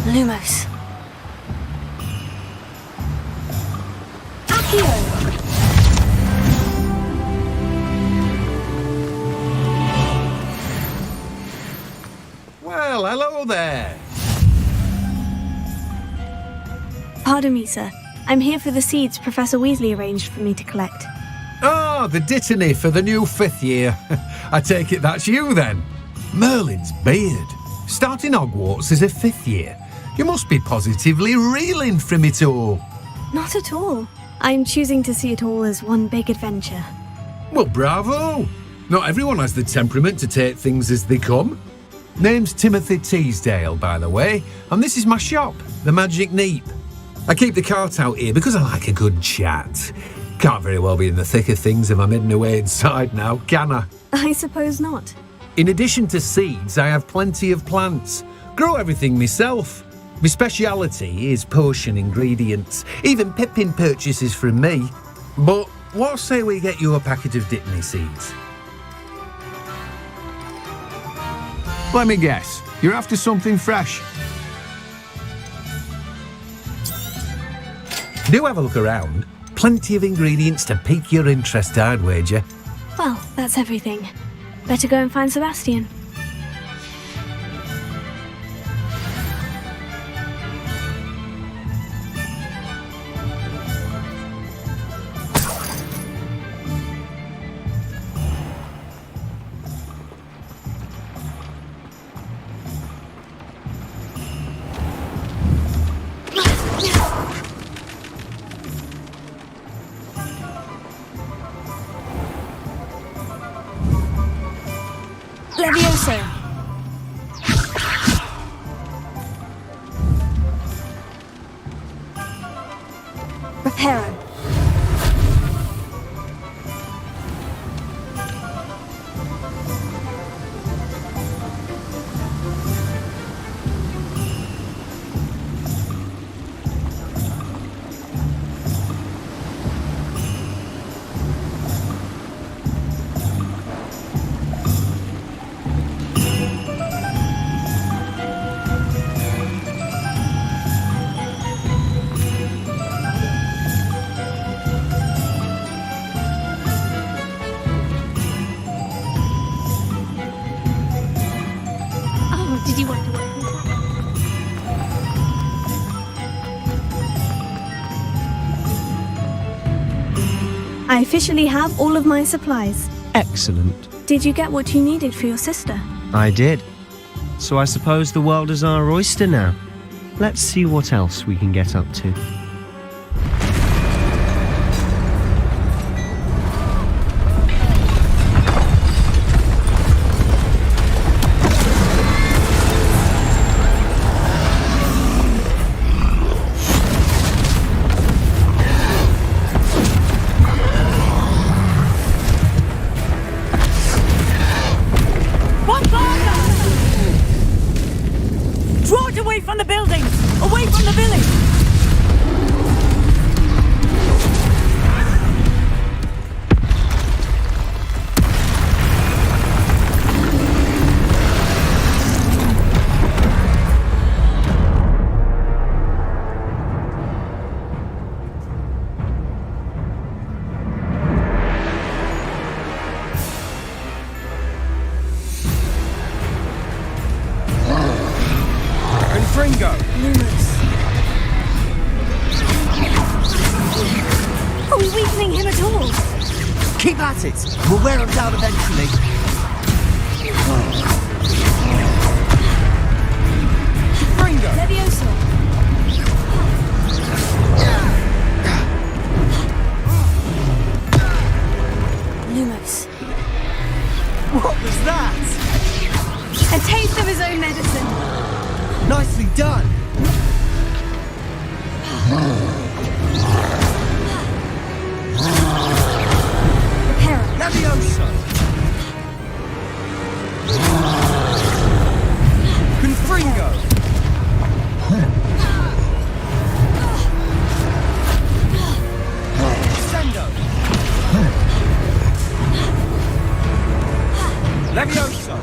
Lumos. Well, hello there. Pardon me, sir. I'm here for the seeds Professor Weasley arranged for me to collect. Ah, the dittany for the new 5th year. I take it that's you then. Merlin's beard. Starting Hogwarts as a 5th year. You must be positively reeling from it all. Not at all. I'm choosing to see it all as one big adventure. Well, bravo. Not everyone has the temperament to take things as they come. Name's Timothy Teasdale, by the way, and this is my shop, the Magic Neep. I keep the cart out here because I like a good chat. Can't very well be in the thick of things if I'm hidden away inside now, can I? I suppose not. In addition to seeds, I have plenty of plants. Grow everything myself. My speciality is potion ingredients. Even Pippin purchases from me. But what say we get you a packet of Dittany seeds? Let me guess. You're after something fresh. Do have a look around. Plenty of ingredients to pique your interest, I'd wager. Well, that's everything. Better go and find Sebastian. Levioso. Reparo. Did you want to work with that? I officially have all of my supplies. Excellent. Did you get what you needed for your sister? I did. So I suppose the world is our oyster now. Let's see what else we can get up to. Draw it away from the buildings! Away from the village! Fringo! Lumos. Are we weakening him at all? Keep at it! We'll wear him down eventually. Fringo! Levioso. Lumos. What was that? A taste of his own medicine. Nicely done! Reparo. Levioso! Confringo! Descendo! Levioso!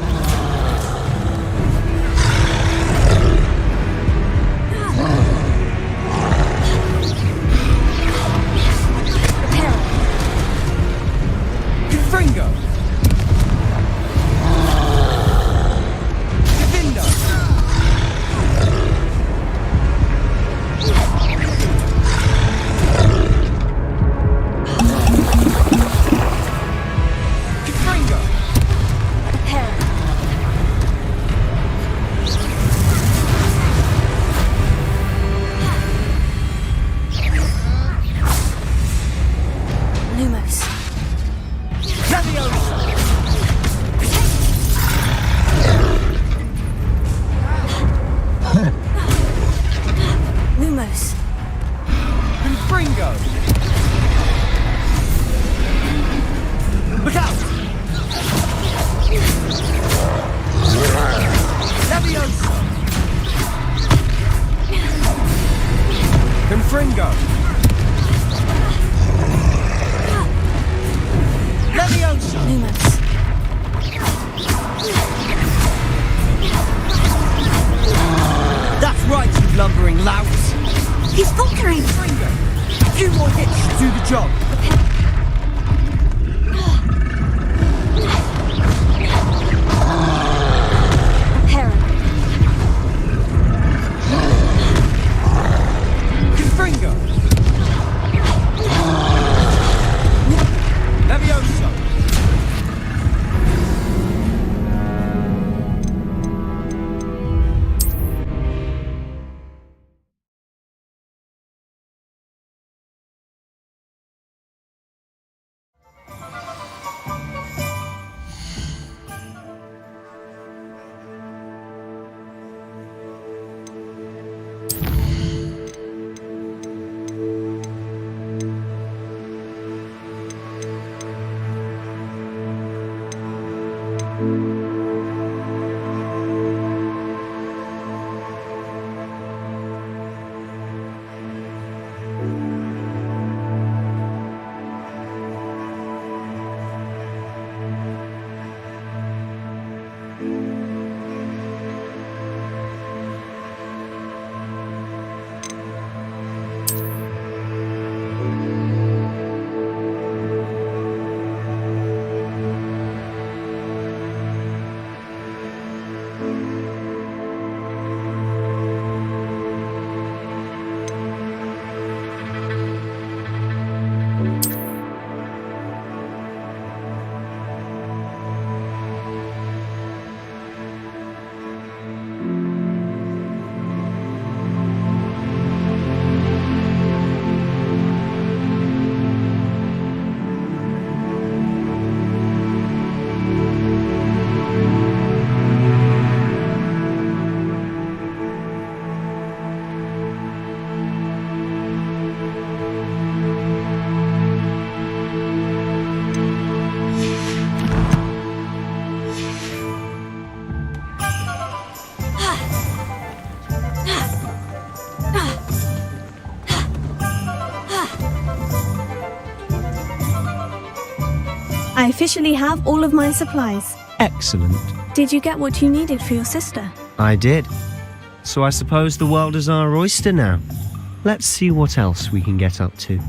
Confringo! Leviosa! Lumos. That's right, you lumbering louts! He's faltering! A few more hits should do the job. Prepare him. Confringo! Leviosa! I officially have all of my supplies. Excellent. Did you get what you needed for your sister? I did. So I suppose the world is our oyster now. Let's see what else we can get up to.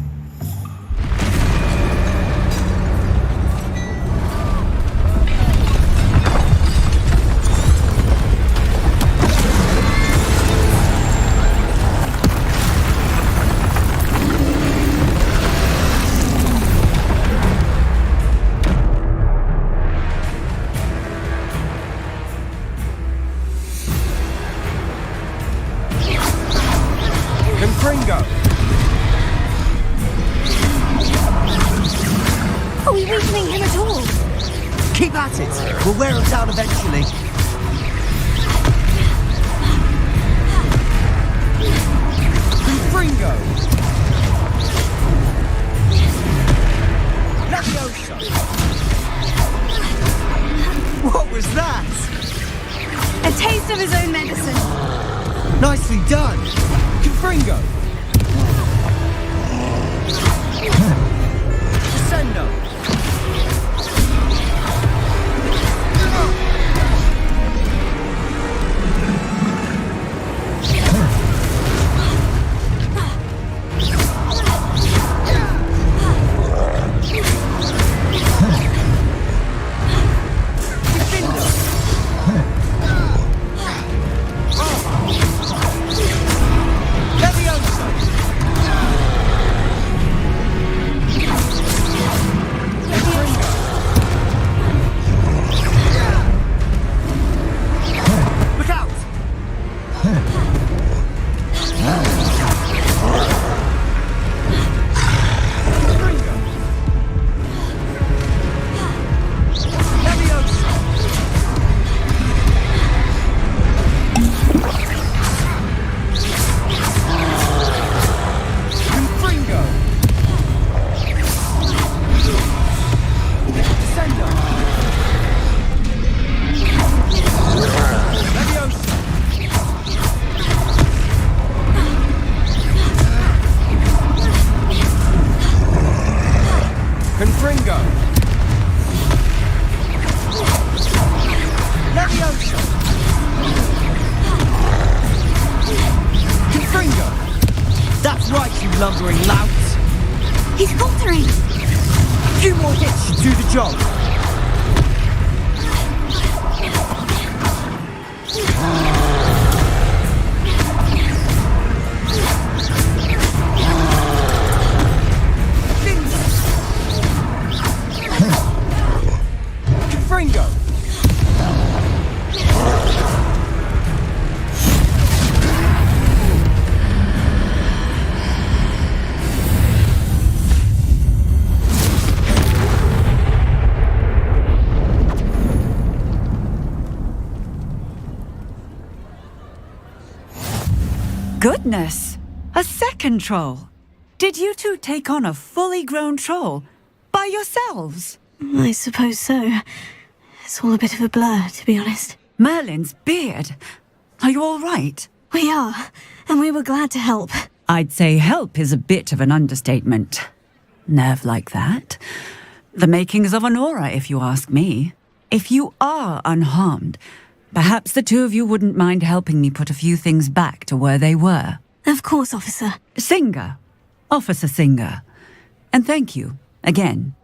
Confringo! Are we weakening him at all? Keep at it! We'll wear him down eventually. Confringo! Leviosa! What was that? A taste of his own medicine. Nicely done! Confringo! Descendo! lumbering louts. He's faltering! A few more hits should do the job. Confringo! Goodness! A second troll! Did you two take on a fully grown troll by yourselves? I suppose so. It's all a bit of a blur, to be honest. Merlin's beard. Are you all right? We are, and we were glad to help. I'd say help is a bit of an understatement. Nerve like that. The makings of an aura, if you ask me. If you are unharmed, perhaps the two of you wouldn't mind helping me put a few things back to where they were. Of course, officer. Singer. Officer Singer. And thank you, again.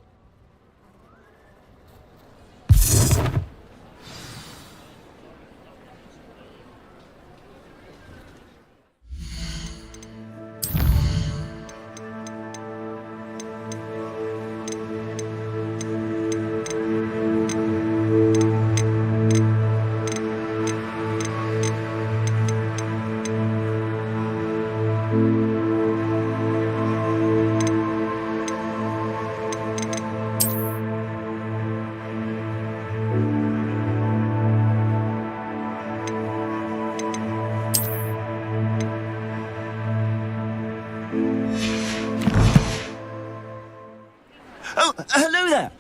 Oh, hello there.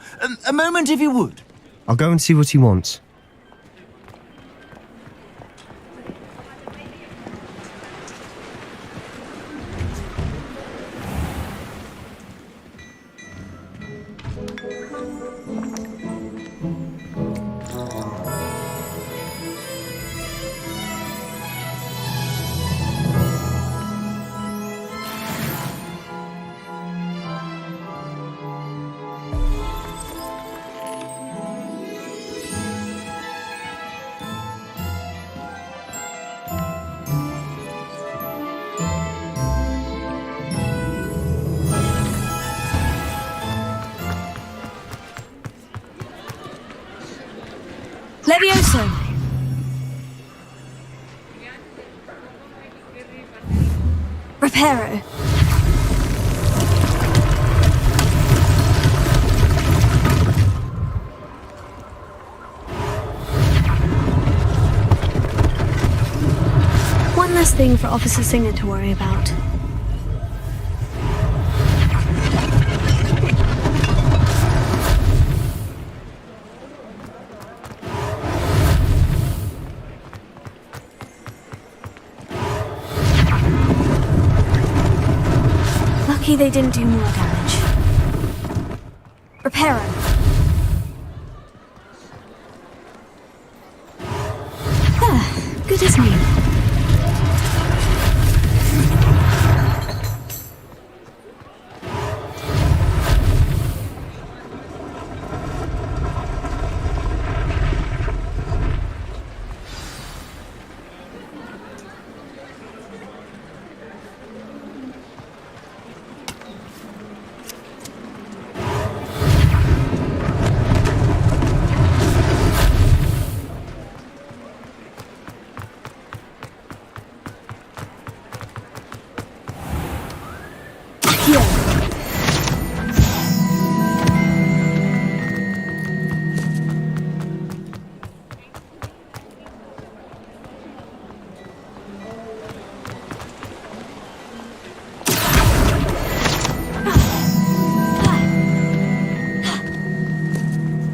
A moment, if you would. I'll go and see what he wants. Levioso! Reparo. One less thing for Officer Singer to worry about. Lucky they didn't do more damage. Reparo. Ah, good as new.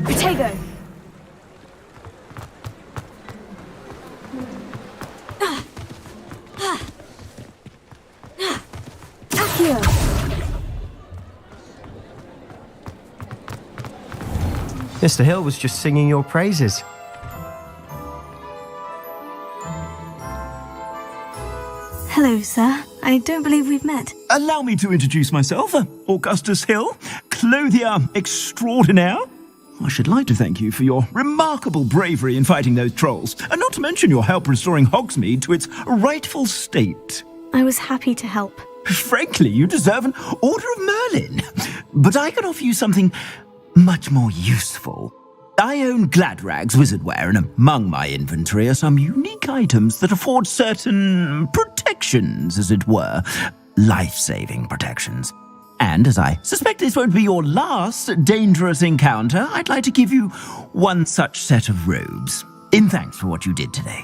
Protego. Accio. Mr. Hill was just singing your praises. Hello, sir. I don't believe we've met. Allow me to introduce myself, Augustus Hill, clothier extraordinaire. I should like to thank you for your remarkable bravery in fighting those trolls, and not to mention your help restoring Hogsmeade to its rightful state. I was happy to help. Frankly, you deserve an Order of Merlin. But I can offer you something much more useful. I own Gladrag's wizardware, and among my inventory are some unique items that afford certain protections, as it were. Life-saving protections. And as I suspect this won't be your last dangerous encounter, I'd like to give you one such set of robes, in thanks for what you did today.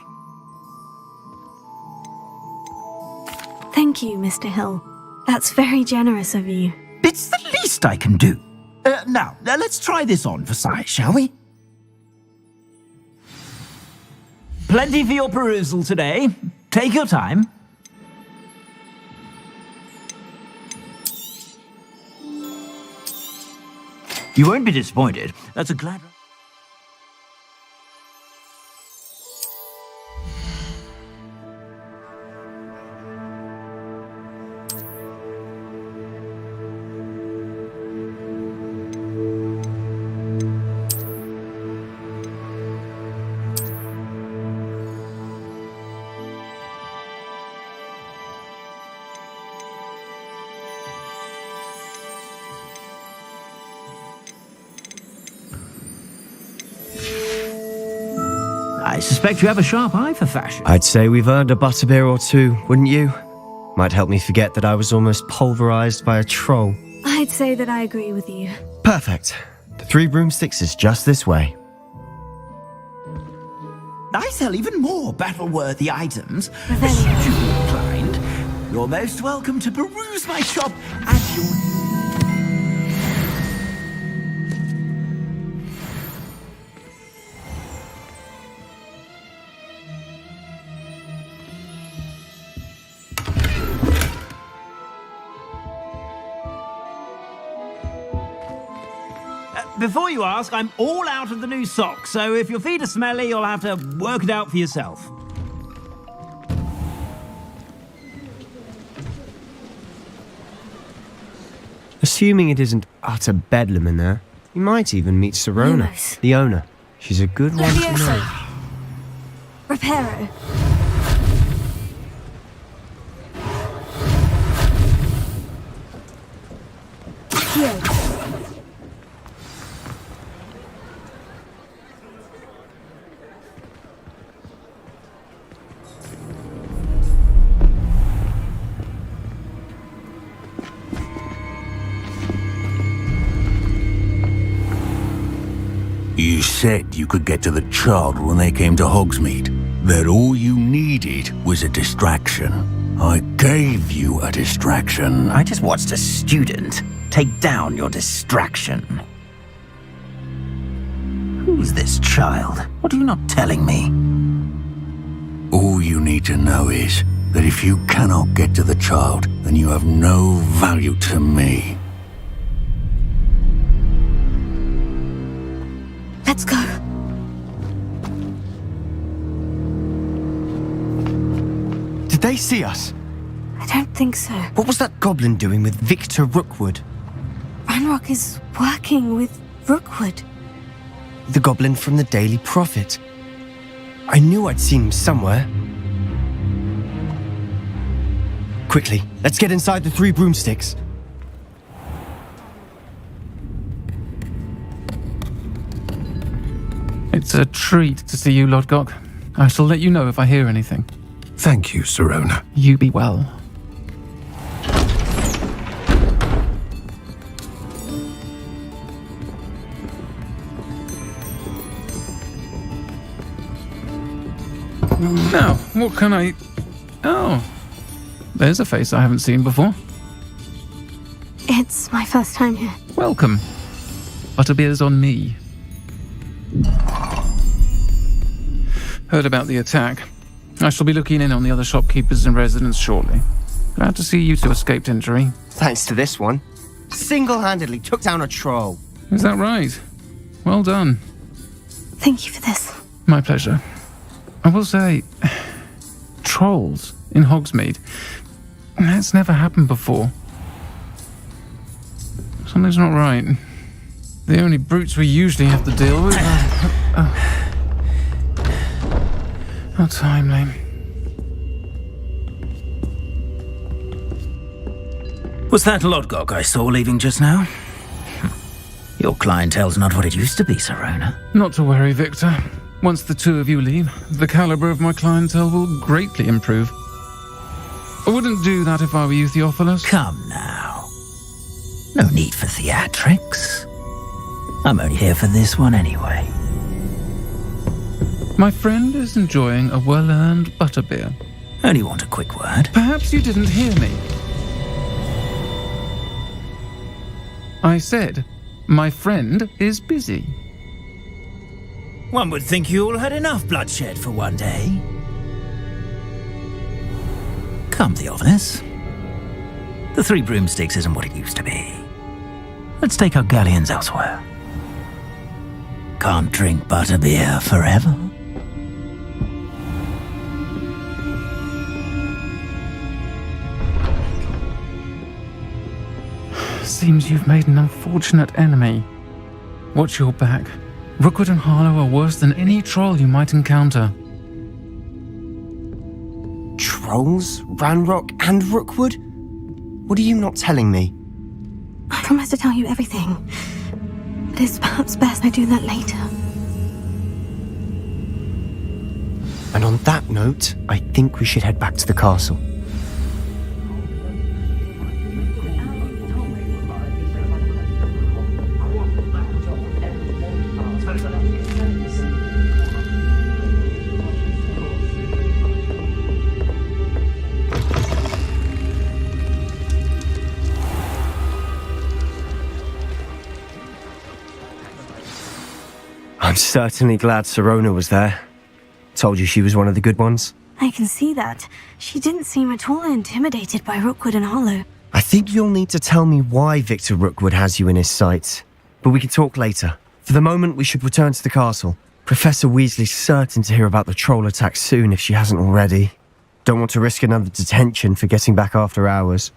Thank you, Mr. Hill. That's very generous of you. It's the least I can do. Now, let's try this on for size, shall we? Plenty for your perusal today. Take your time. You won't be disappointed. That's a glad... I suspect you have a sharp eye for fashion. I'd say we've earned a butterbeer or two, wouldn't you? Might help me forget that I was almost pulverized by a troll. I'd say that I agree with you. Perfect. The 3 broomsticks is just this way. I sell even more battle-worthy items. Astutely inclined. You're most welcome to peruse my shop at your... Before you ask, I'm all out of the new socks, so if your feet are smelly, you'll have to work it out for yourself. Assuming it isn't utter bedlam in there, you might even meet Sirona, Lumos. the owner. She's a good one to Levioso. know. Reparo. Here. You said you could get to the child when they came to Hogsmeade. That all you needed was a distraction. I gave you a distraction. I just watched a student take down your distraction. Who's this child? What are you not telling me? All you need to know is that if you cannot get to the child, then you have no value to me. Let's go. Did they see us? I don't think so. What was that goblin doing with Victor Rookwood? Ranrock is working with Rookwood. The goblin from the Daily Prophet. I knew I'd seen him somewhere. Quickly, let's get inside the 3 broomsticks. It's a treat to see you, Lodgok. I shall let you know if I hear anything. Thank you, Sirona. You be well. Now, what can I... Oh, there's a face I haven't seen before. It's my first time here. Welcome. Butterbeer's on me. Heard about the attack. I shall be looking in on the other shopkeepers and residents shortly. Glad to see you two escaped injury. Thanks to this one. Single-handedly took down a troll. Is that right? Well done. Thank you for this. My pleasure. I will say, trolls in Hogsmeade. That's never happened before. Something's not right. The only brutes we usually have to deal with are... How timely. Was that Lodgok I saw leaving just now? Your clientele's not what it used to be, Serona. Not to worry, Victor. Once the two of you leave, the caliber of my clientele will greatly improve. I wouldn't do that if I were you, Theophilus. Come now. No need for theatrics. I'm only here for this one anyway. My friend is enjoying a well-earned butterbeer. Only want a quick word. Perhaps you didn't hear me. I said, my friend is busy. One would think you all had enough bloodshed for one day. Come, Theophilus. The Three Broomsticks isn't what it used to be. Let's take our galleons elsewhere. Can't drink butterbeer forever. Seems you've made an unfortunate enemy. Watch your back. Rookwood and Harlow are worse than any troll you might encounter. Trolls? Ranrock and Rookwood? What are you not telling me? I promise to tell you everything. But it's perhaps best I do that later. And on that note, I think we should head back to the castle. I'm certainly glad Serona was there. Told you she was one of the good ones. I can see that. She didn't seem at all intimidated by Rookwood and Harlow. I think you'll need to tell me why Victor Rookwood has you in his sights. But we can talk later. For the moment, we should return to the castle. Professor Weasley's certain to hear about the troll attack soon if she hasn't already. Don't want to risk another detention for getting back after hours.